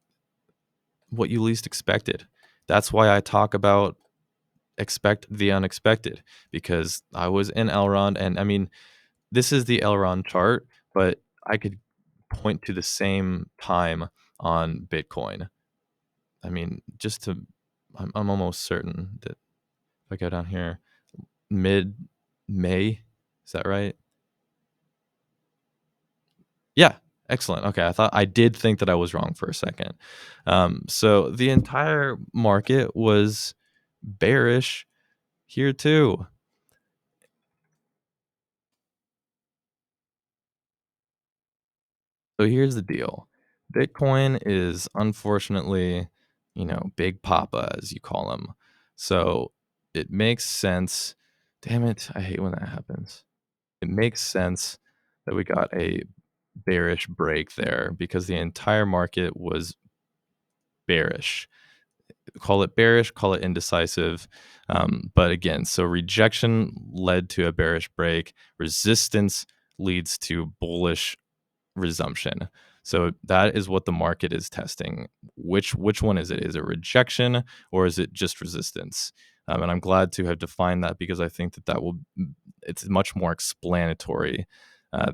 what you least expected. That's why I talk about expect the unexpected, because I was in Elrond, and I mean, this is the Elrond chart, but I could point to the same time on Bitcoin. I mean, just to I'm almost certain that if I go down here, mid May, is that right? Yeah, excellent. Okay, I did think that I was wrong for a second. So the entire market was bearish here too. So here's the deal. Bitcoin is unfortunately, Big Papa, as you call him. So it makes sense. Damn it, I hate when that happens. It makes sense that we got a bearish break there because the entire market was bearish. Call it bearish, call it indecisive. But again, so rejection led to a bearish break, resistance leads to bullish resumption. So that is what the market is testing. Which one is it? Is it rejection or is it just resistance? And I'm glad to have defined that because I think that it's much more explanatory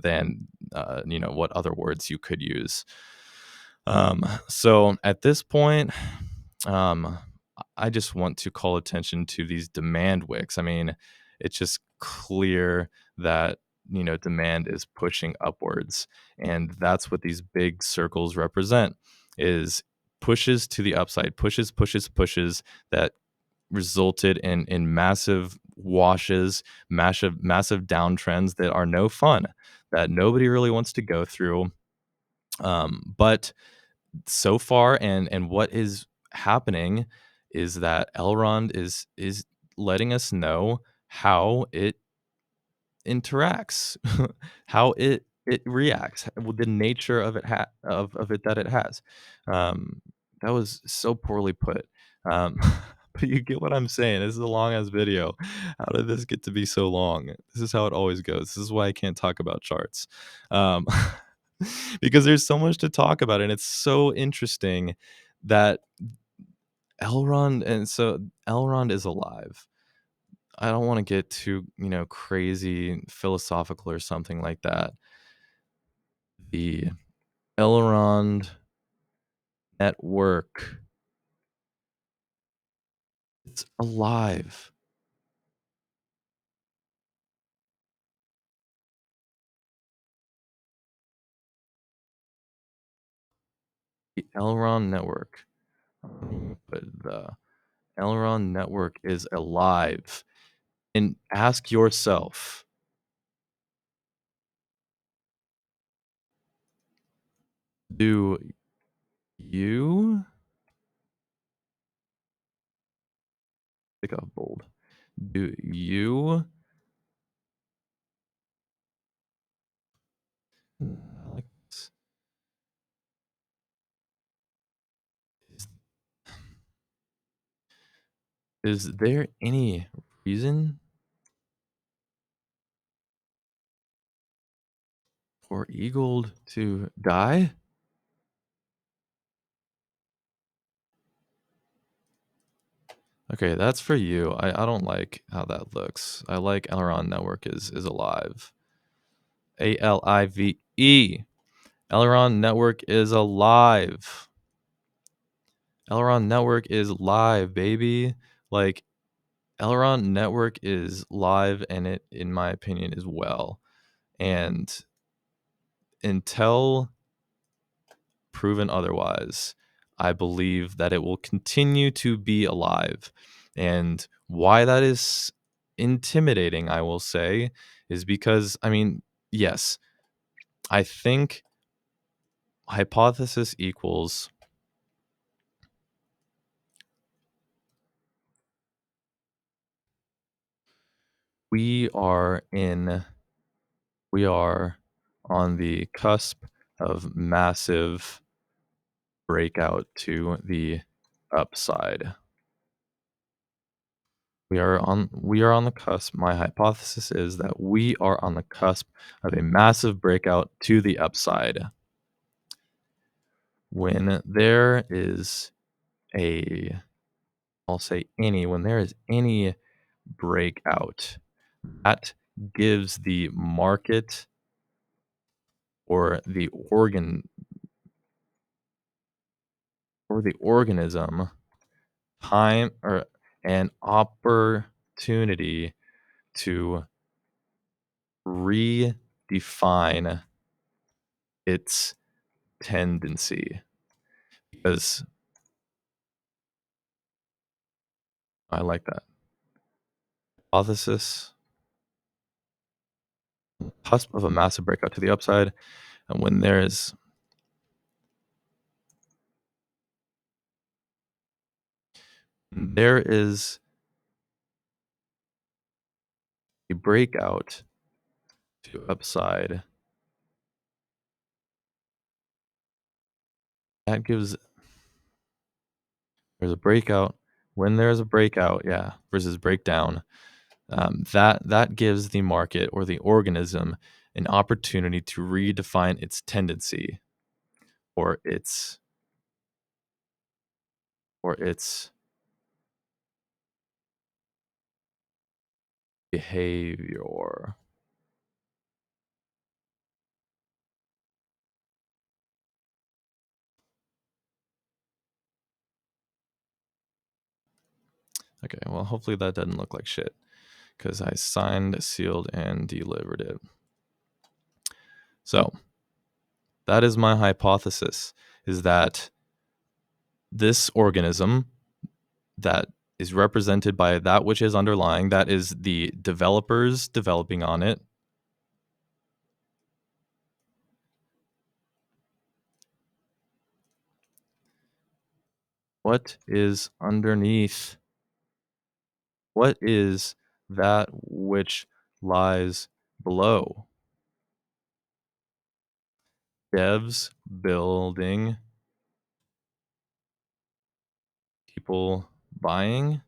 than what other words you could use. So at this point, um, I just want to call attention to these demand wicks. I mean, it's just clear that demand is pushing upwards, and that's what these big circles represent: is pushes to the upside, pushes that resulted in massive washes, massive downtrends that are no fun, that nobody really wants to go through. But so far, and what is happening is that Elrond is letting us know how it interacts, how it reacts, with the nature of of it that it has. Um, that was so poorly put. Um, but you get what I'm saying. This is a long ass video. How did this get to be so long? This is how it always goes. This is why I can't talk about charts. Um, because there's so much to talk about, and it's so interesting that Elrond is alive. I don't want to get too, crazy philosophical or something like that. The Elrond network, it's alive. The Elrond network. But the Elrond network is alive. And ask yourself, do you pick up bold? Do you like this? Is is there any reason for Eagle to die? Okay, that's for you. I don't like how that looks. I like Elrond Network is alive. ALIVE. Elrond network is alive. Elrond network is live, baby. Like, Elrond network is live, and it, in my opinion, is well. And until proven otherwise, I believe that it will continue to be alive. And why that is intimidating, I will say, is because, I mean, yes, I think hypothesis equals we are in we are on the cusp of massive breakout to the upside. We are on the cusp. My hypothesis is that we are on the cusp of a massive breakout to the upside. When there is a I'll say any when there is any breakout, that gives the market or the organism time or an opportunity to redefine its tendency, because I like that hypothesis, cusp of a massive breakout to the upside. And when there is a breakout to upside, that gives there's a breakout. When there's a breakout, yeah, versus breakdown, that gives the market or the organism an opportunity to redefine its tendency or its behavior. Okay, well, hopefully that doesn't look like shit because I signed, sealed, and delivered it. So that is my hypothesis: is that this organism that is represented by that which is underlying, that is the developers developing on it. What is underneath? What is that which lies below? Devs building, people buying.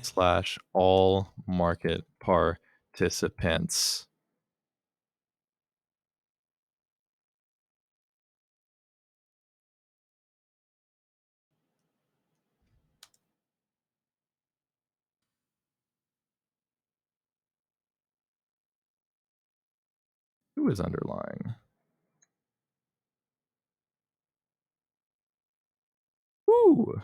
Slash all market participants. Who is underlying? Woo!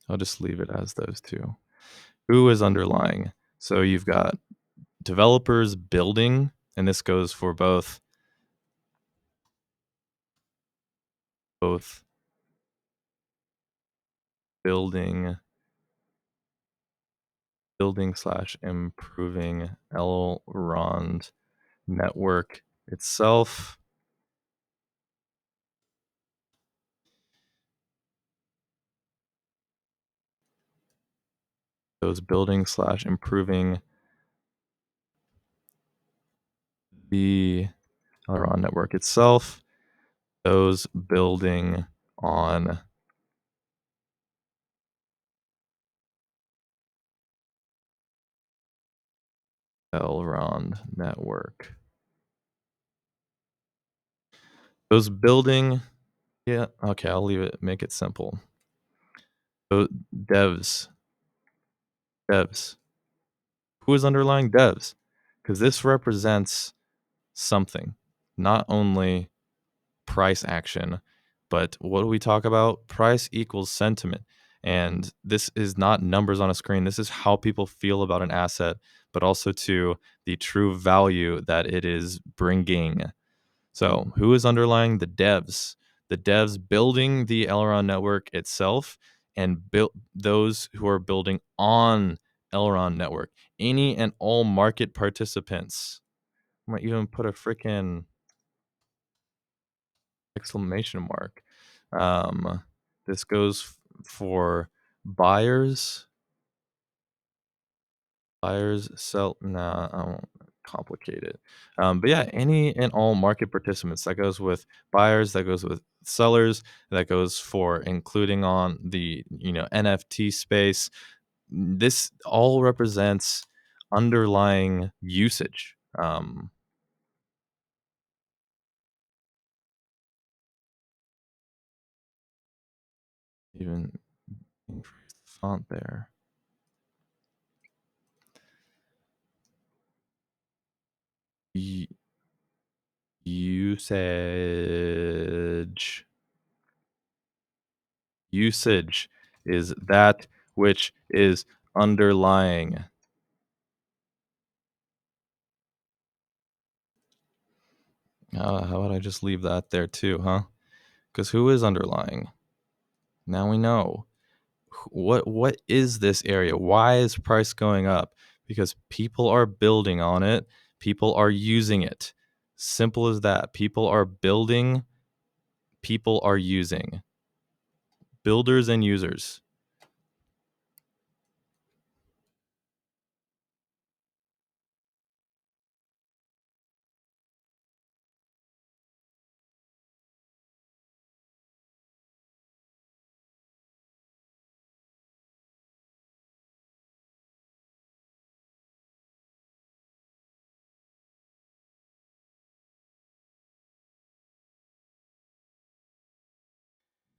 I'll just leave it as those two. Who is underlying? So you've got developers building, and this goes for both building slash improving Elrond network itself. Those building slash improving the Elrond network itself. Those building on Elrond network. Those building Yeah, okay, I'll leave it, make it simple. So devs, devs. Who is underlying devs? Because this represents something, not only price action, but what do we talk about? Price equals sentiment. And this is not numbers on a screen. This is how people feel about an asset, but also to the true value that it is bringing. So, who is underlying the devs? The devs building the Elrond network itself and build those who are building on Elrond network. Any and all market participants. I might even put a freaking exclamation mark. Um, this goes for buyers, sell. Nah, I won't complicate it. But yeah, any and all market participants. That goes with buyers. That goes with sellers. That goes for including on the NFT space. This all represents underlying usage. Even increase the font there. Usage. Usage is that which is underlying. How about I just leave that there too, huh? Because who is underlying? Now we know. What is this area? Why is price going up? Because people are building on it. People are using it. Simple as that. People are building. People are using. Builders and users.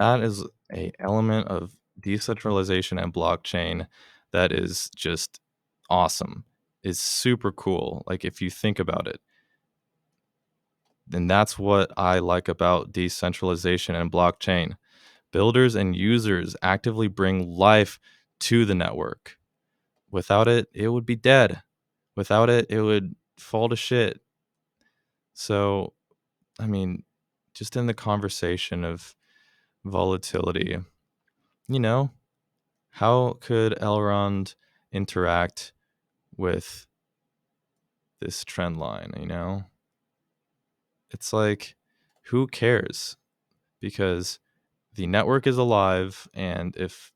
That is a element of decentralization and blockchain that is just awesome. It's super cool. Like if you think about it, and that's what I like about decentralization and blockchain. Builders and users actively bring life to the network. Without it, it would be dead. Without it, it would fall to shit. So, I mean, just in the conversation of volatility, you know, how could Elrond interact with this trend line, It's like, who cares? Because the network is alive, and if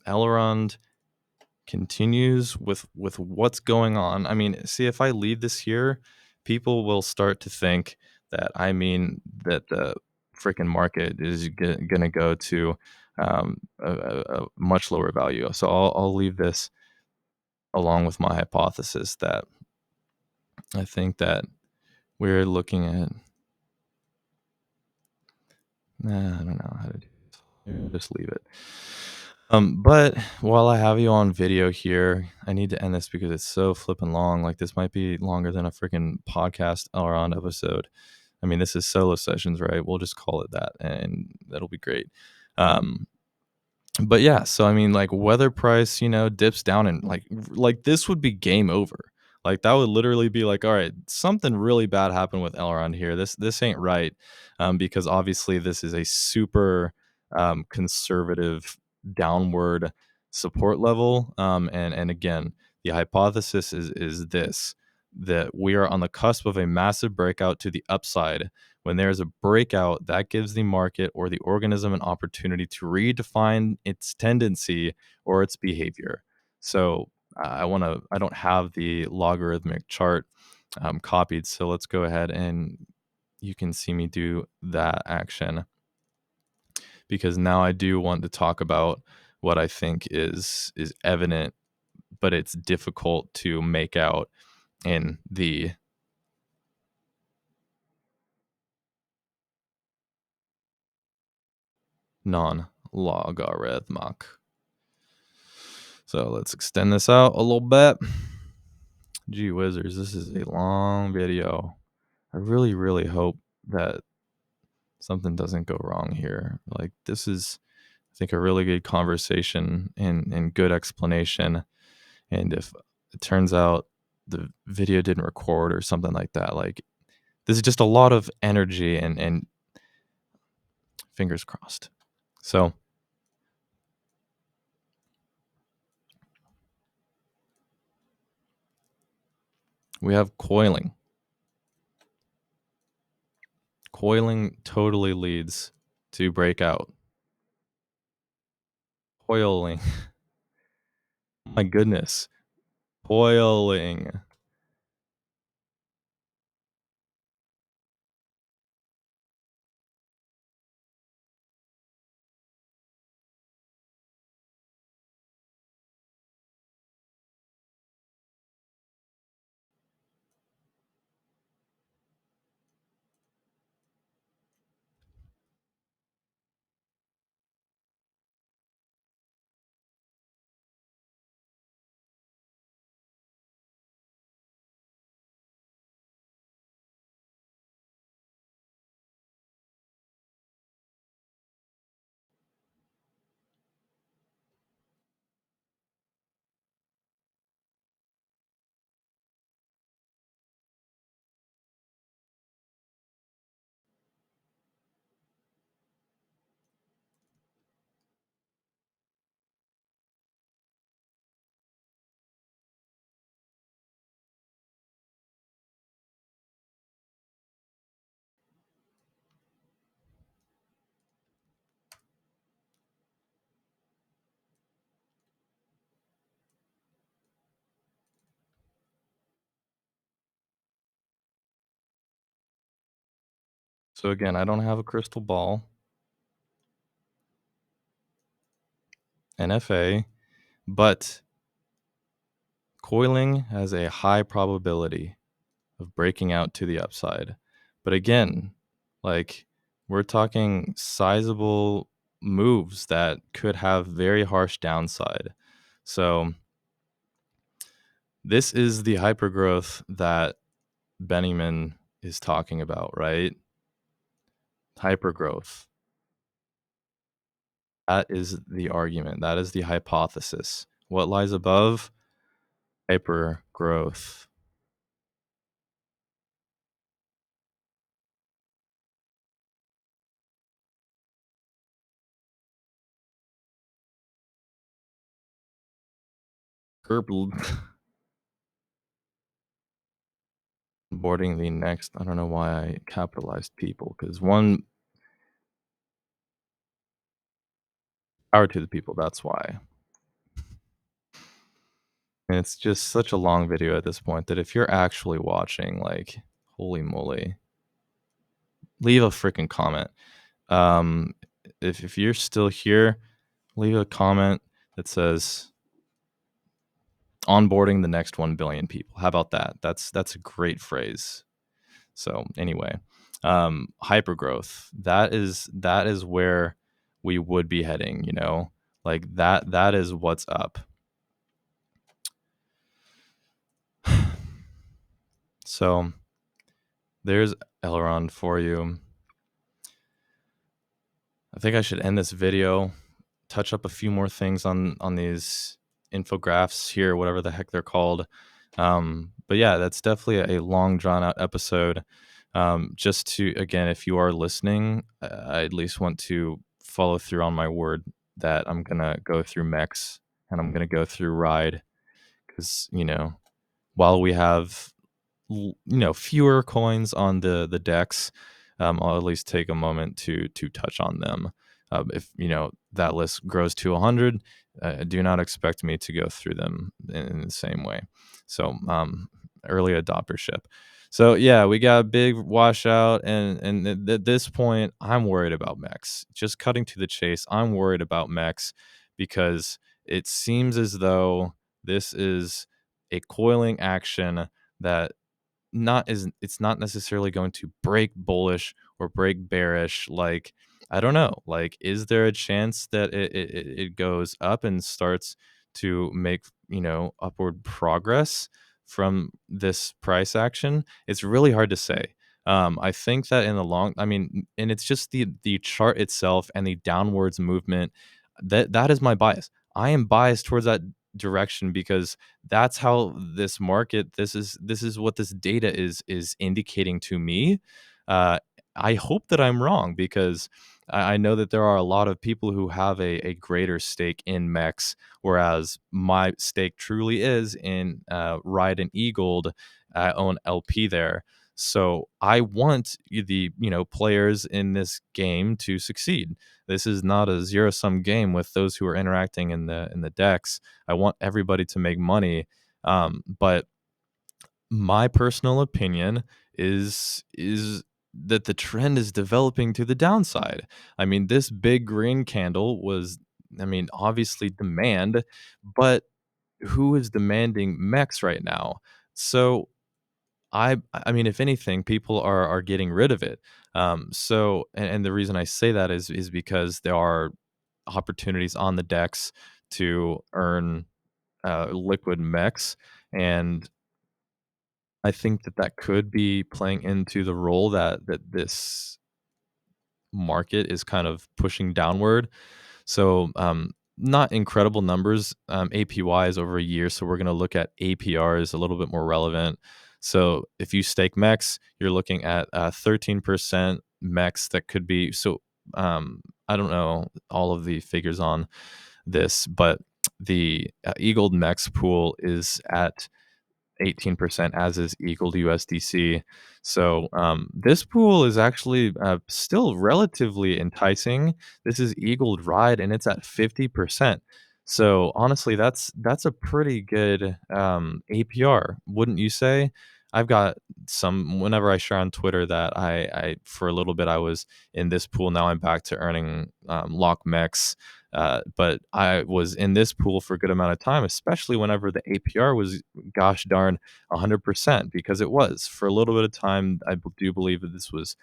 Elrond continues with what's going on, I mean, see, if I leave this here, people will start to think that that the freaking market is gonna go to a much lower value. So I'll leave this along with my hypothesis that I think that we're looking at. I don't know how to do this. Just leave it. But while I have you on video here, I need to end this because it's so flipping long. Like this might be longer than a freaking podcast or on episode. I mean, this is solo sessions, right? We'll just call it that, and that'll be great. Um, but yeah, so I mean, like whether price, dips down and like this would be game over. Like that would literally be like, all right, something really bad happened with Elrond here. This ain't right, because obviously this is a super conservative downward support level. And again, the hypothesis is this that we are on the cusp of a massive breakout to the upside. When there is a breakout, that gives the market or the organism an opportunity to redefine its tendency or its behavior. So I don't have the logarithmic chart copied. So let's go ahead and you can see me do that action because now I do want to talk about what I think is evident, but it's difficult to make out in the non-logarithmic. So let's extend this out a little bit. Gee whizzers, this is a long video. I really, really hope that something doesn't go wrong here. Like, this is, I think, a really good conversation and good explanation. And if it turns out the video didn't record or something like that, like, this is just a lot of energy and fingers crossed. So we have coiling. Coiling totally leads to breakout. Coiling. My goodness. Coiling. So again, I don't have a crystal ball. NFA, but coiling has a high probability of breaking out to the upside. But again, like, we're talking sizable moves that could have very harsh downside. So this is the hypergrowth that Benjamin is talking about, right? Hypergrowth. That is the argument. That is the hypothesis. What lies above? Hypergrowth. Herb boarding the next. I don't know why I capitalized people, because one, power to the people. That's why. And it's just such a long video at this point that if you're actually watching, like, holy moly, leave a freaking comment. Um, if you're still here, leave a comment that says onboarding the next 1 billion people. How about that? That's a great phrase. So anyway, hypergrowth. That is where we would be heading. Like that is what's up. So there's Elrond for you. I think I should end this video, touch up a few more things on these infographics here, whatever the heck they're called. But yeah, that's definitely a long drawn out episode. Just to, again, if you are listening, I at least want to follow through on my word that I'm gonna go through mechs and I'm gonna go through ride, because while we have fewer coins on the decks, I'll at least take a moment to touch on them. If that list grows to 100, do not expect me to go through them in the same way. So early adoptership. So yeah, we got a big washout, and at this point, I'm worried about mechs. Just cutting to the chase, I'm worried about mechs because it seems as though this is a coiling action that not is it's not necessarily going to break bullish or break bearish. Like, I don't know, like, is there a chance that it goes up and starts to make, upward progress from this price action? It's really hard to say. I think that in the long, I mean, and it's just the chart itself and the downwards movement, that is my bias. I am biased towards that direction because that's how this market, this is what this data is indicating to me. uh I hope that I'm wrong, because I know that there are a lot of people who have a greater stake in mex, whereas my stake truly is in ride and eagled. I own lp there, so I want the players in this game to succeed. This is not a zero sum game with those who are interacting in the decks. I want everybody to make money. But my personal opinion is that the trend is developing to the downside. I mean, this big green candle was, I mean, obviously demand, but who is demanding mechs right now? So I mean, if anything, people are getting rid of it. And the reason I say that is because there are opportunities on the decks to earn liquid mechs, and I think that that could be playing into the role that this market is kind of pushing downward. So, not incredible numbers, APY is over a year, so we're gonna look at APRs a little bit more relevant. So, if you stake MEX, you're looking at 13% MEX that could be so, I don't know all of the figures on this, but the Eagled MEX pool is at 18%, as is Eagle USDC. So this pool is actually still relatively enticing. This is Eagle Ride, and it's at 50%. So honestly, that's a pretty good APR, wouldn't you say? I've got some, whenever I share on Twitter that I for a little bit I was in this pool. Now I'm back to earning lock mex. But I was in this pool for a good amount of time, especially whenever the APR was, gosh darn, 100%, because it was for a little bit of time. Do believe that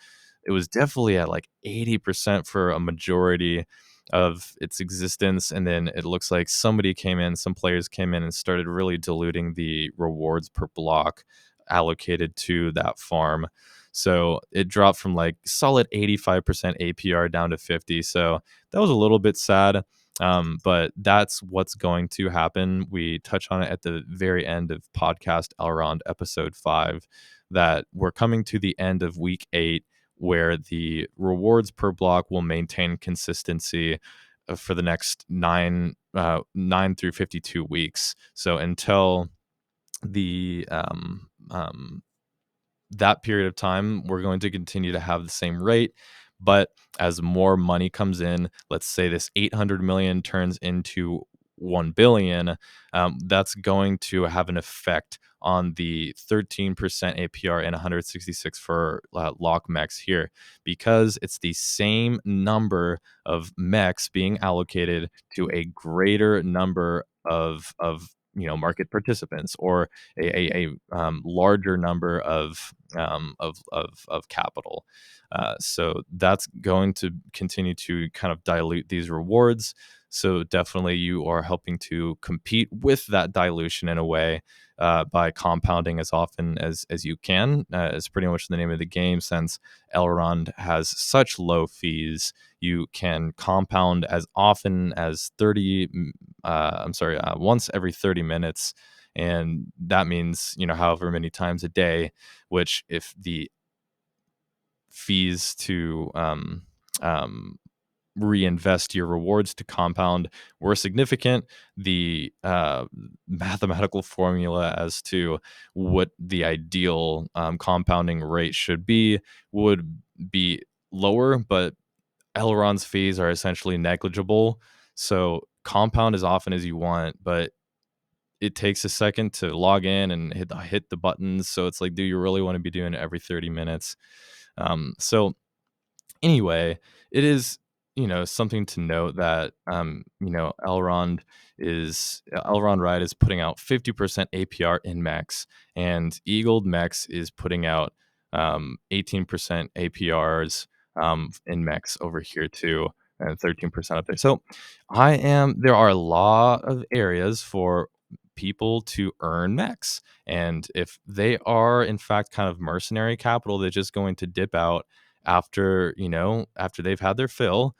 it was definitely at like 80% for a majority of its existence. And then it looks like some players came in and started really diluting the rewards per block allocated to that farm. So it dropped from like solid 85% APR down to 50. So that was a little bit sad. But that's what's going to happen. We touch on it at the very end of podcast Elrond episode 5, that we're coming to the end of week 8, where the rewards per block will maintain consistency for the next 9 through 52 weeks. So until the that period of time, we're going to continue to have the same rate. But as more money comes in, let's say this 800 million turns into 1 billion, that's going to have an effect on the 13% APR and 166 for lock mechs here, because it's the same number of mechs being allocated to a greater number of market participants, or a larger number of capital. So that's going to continue to kind of dilute these rewards. So definitely, you are helping to compete with that dilution in a way, by compounding as often as you can. Is pretty much the name of the game. Since Elrond has such low fees, you can compound as often as once every 30 minutes, and that means however many times a day. Which, if the fees to um, reinvest your rewards to compound were significant, the mathematical formula as to what the ideal compounding rate should be would be lower. But Elrond's fees are essentially negligible. So compound as often as you want, but it takes a second to log in and hit the buttons. So it's like, do you really want to be doing it every 30 minutes? So anyway, it is. something to note that, Elrond Ride is putting out 50% APR in mechs, and Eagled Mechs is putting out 18% APRs in mechs over here too, and 13% up there. So there are a lot of areas for people to earn mechs. And if they are in fact kind of mercenary capital, they're just going to dip out after they've had their fill,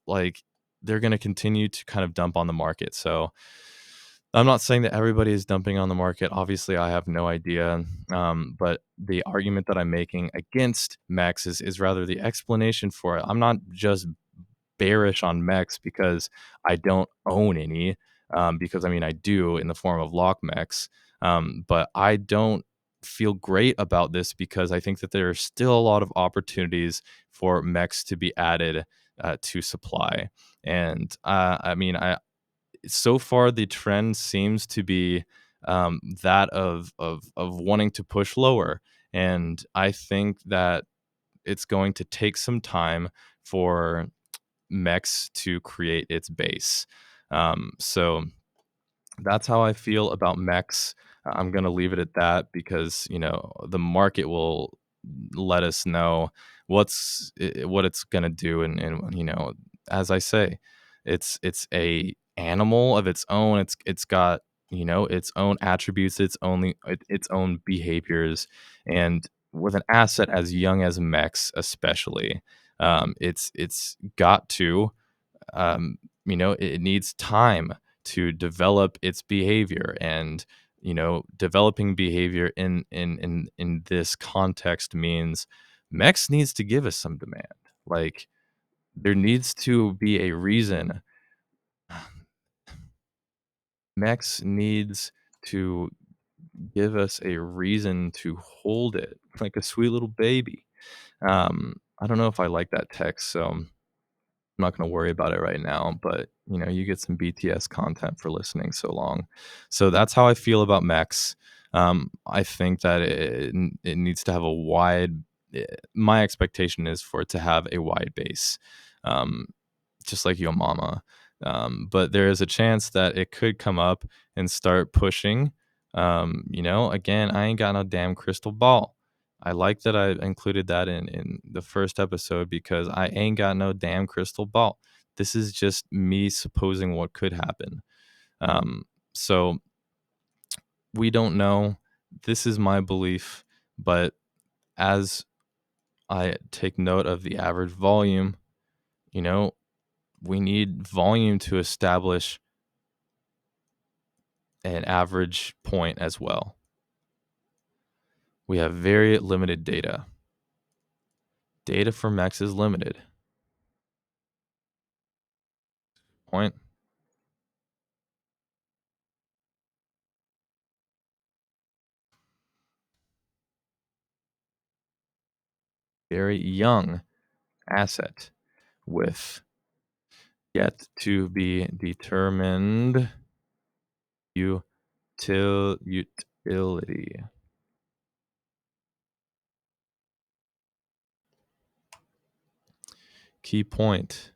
like they're going to continue to kind of dump on the market. So I'm not saying that everybody is dumping on the market. Obviously, I have no idea. But the argument that I'm making against mechs is rather the explanation for it. I'm not just bearish on mechs because I don't own any, because I mean I do in the form of lock mechs, but I don't feel great about this because I think that there are still a lot of opportunities for mechs to be added to supply, and I mean I so far the trend seems to be that of wanting to push lower, and I think that it's going to take some time for mechs to create its base. So that's how I feel about mechs. I'm going to leave it at that because, the market will let us know what it's going to do. And, as I say, it's a animal of its own. It's got, its own attributes, its own behaviors. And with an asset as young as mechs, especially, it's got to, it needs time to develop its behavior, and developing behavior in this context means Mex needs to give us some demand. Like, there needs to be a reason. Mex needs to give us a reason to hold it like a sweet little baby. I don't know if I like that text, so I'm not going to worry about it right now, but you get some BTS content for listening so long. So that's how I feel about mechs. I think that it needs to have a my expectation is for it to have a wide base, um, just like Yo Mama. But there is a chance that it could come up and start pushing. Again, I ain't got no damn crystal ball. I like that I included that in the first episode because I ain't got no damn crystal ball. This is just me supposing what could happen. So we don't know. This is my belief, but as I take note of the average volume, you know, we need volume to establish an average point as well. We have very limited data. Data for Mex is limited. Point. Very young asset with yet to be determined utility. Key point.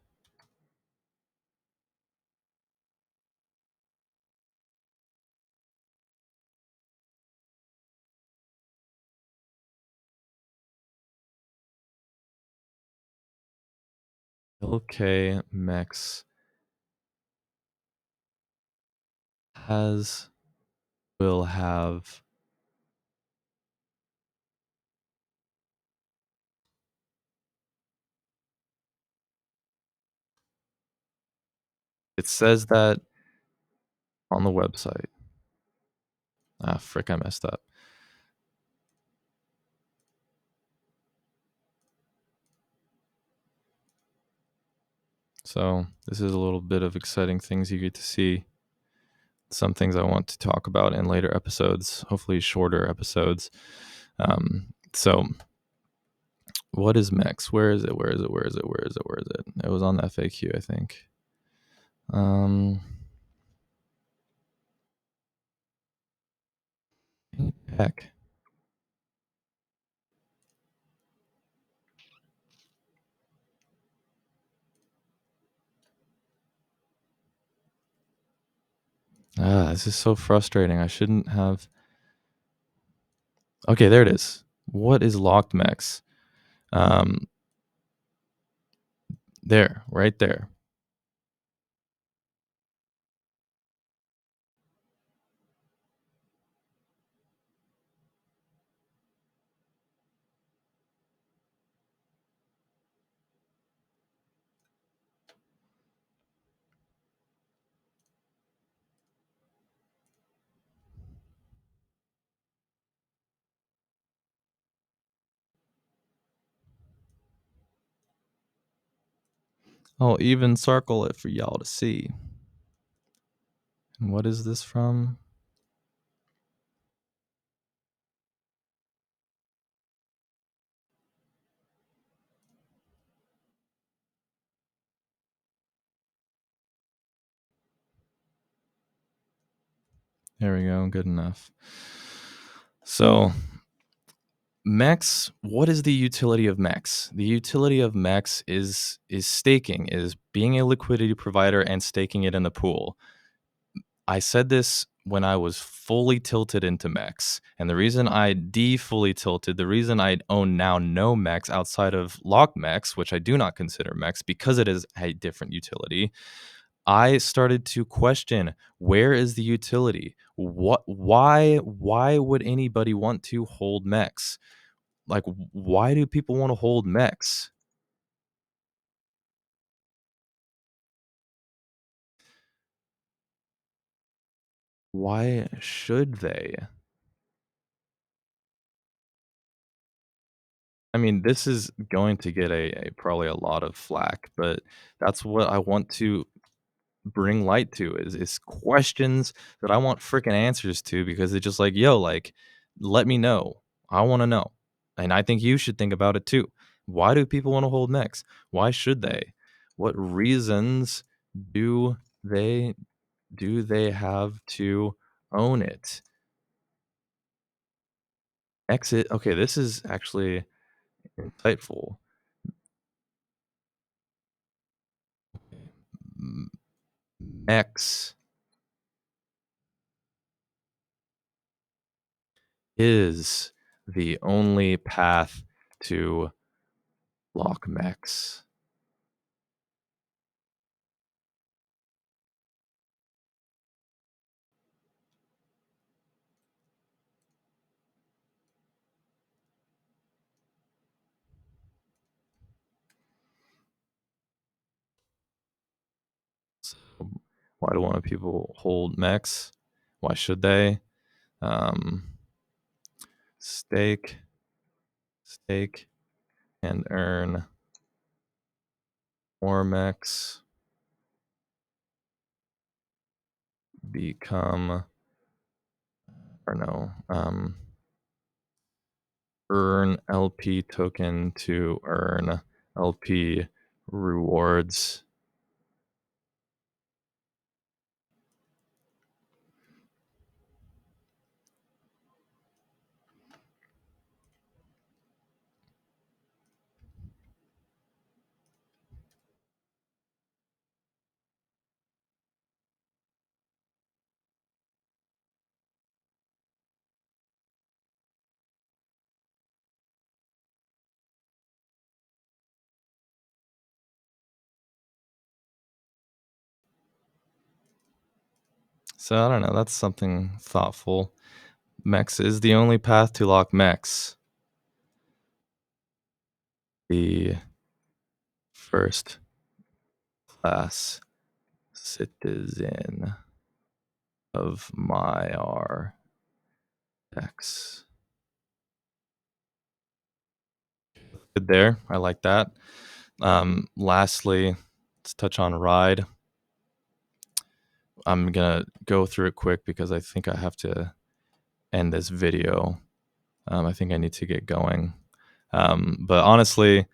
Okay, Mex will have it says that on the website. Ah, frick, I messed up. So this is a little bit of exciting things you get to see. Some things I want to talk about in later episodes, hopefully shorter episodes. So what is Mex? Where is it? Where is it? Where is it? Where is it? Where is it? It was on the FAQ, I think. Heck. This is so frustrating. I shouldn't have. Okay, there it is. What is locked mex? Um, there, right there. I'll even circle it for y'all to see. And what is this from? There we go. Good enough. So, MEX, what is the utility of MEX? The utility of MEX is staking, is being a liquidity provider and staking it in the pool. I said this when I was fully tilted into MEX. And the reason I fully tilted, the reason I own now no MEX outside of lock MEX, which I do not consider MEX because it is a different utility, I started to question, where is the utility? Why would anybody want to hold MEX? Like, why do people want to hold MEX? Why should they? I mean, this is going to get a probably a lot of flack, but that's what I want to bring light to is questions that I want freaking answers to because it's just like, yo, like, let me know. I want to know. And I think you should think about it too. Why do people want to hold mechs? Why should they? What reasons do they have to own it? Exit. Okay, this is actually insightful. M- X is the only path to lock mechs. So why do want people hold mechs? Why should they? Um, stake, stake, and earn more mechs. Become, or no, earn LP token to earn LP rewards. So I don't know. That's something thoughtful. Mex is the only path to lock Mex. The first class citizen of my RX. Good there. I like that. Lastly, let's touch on ride. I'm gonna go through it quick because I think I have to end this video. I think I need to get going. But honestly,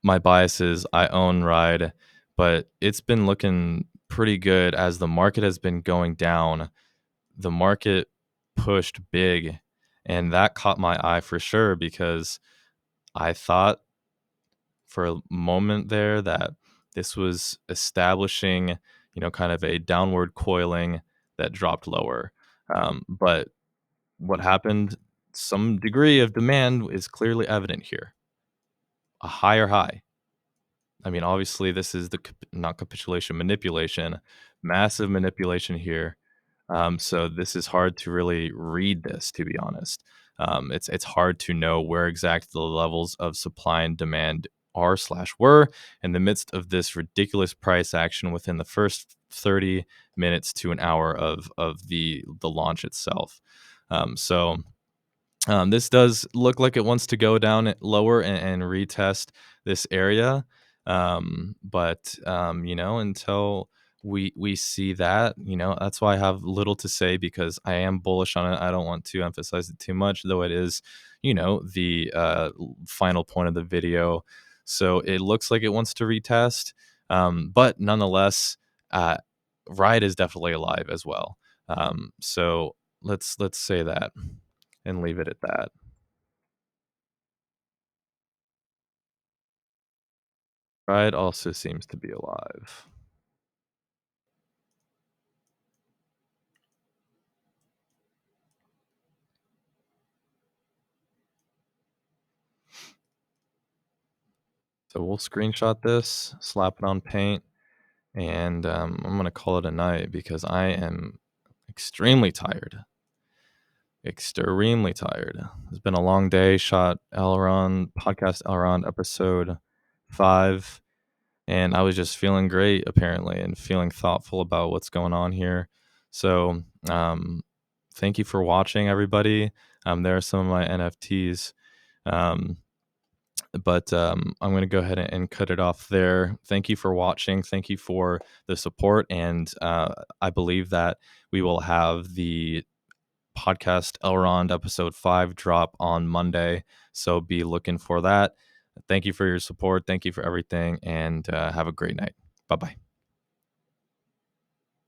my bias is I own ride, but it's been looking pretty good as the market has been going down. The market pushed big, and that caught my eye for sure because I thought for a moment there that this was establishing, kind of a downward coiling that dropped lower. But what happened? Some degree of demand is clearly evident here. A higher high. I mean, obviously, this is not capitulation, manipulation, massive manipulation here. So this is hard to really read this, to be honest. It's hard to know where exact the levels of supply and demand are slash were in the midst of this ridiculous price action within the first 30 minutes to an hour of the launch itself. So this does look like it wants to go down lower and retest this area. But until we see that, that's why I have little to say because I am bullish on it. I don't want to emphasize it too much, though it is, the final point of the video. So it looks like it wants to retest. But nonetheless, uh, Riot is definitely alive as well. So let's say that and leave it at that. Pride also seems to be alive. So we'll screenshot this, slap it on paint, and I'm gonna call it a night because I am extremely tired. Extremely tired. It's been a long day. Shot Elrond podcast Elrond episode 5, and I was just feeling great apparently, and feeling thoughtful about what's going on here. So thank you for watching, everybody. There are some of my NFTs. Um, but I'm going to go ahead and cut it off there. Thank you for watching. Thank you for the support. And I believe that we will have the podcast Elrond episode 5 drop on Monday. So be looking for that. Thank you for your support. Thank you for everything. And have a great night. Bye bye.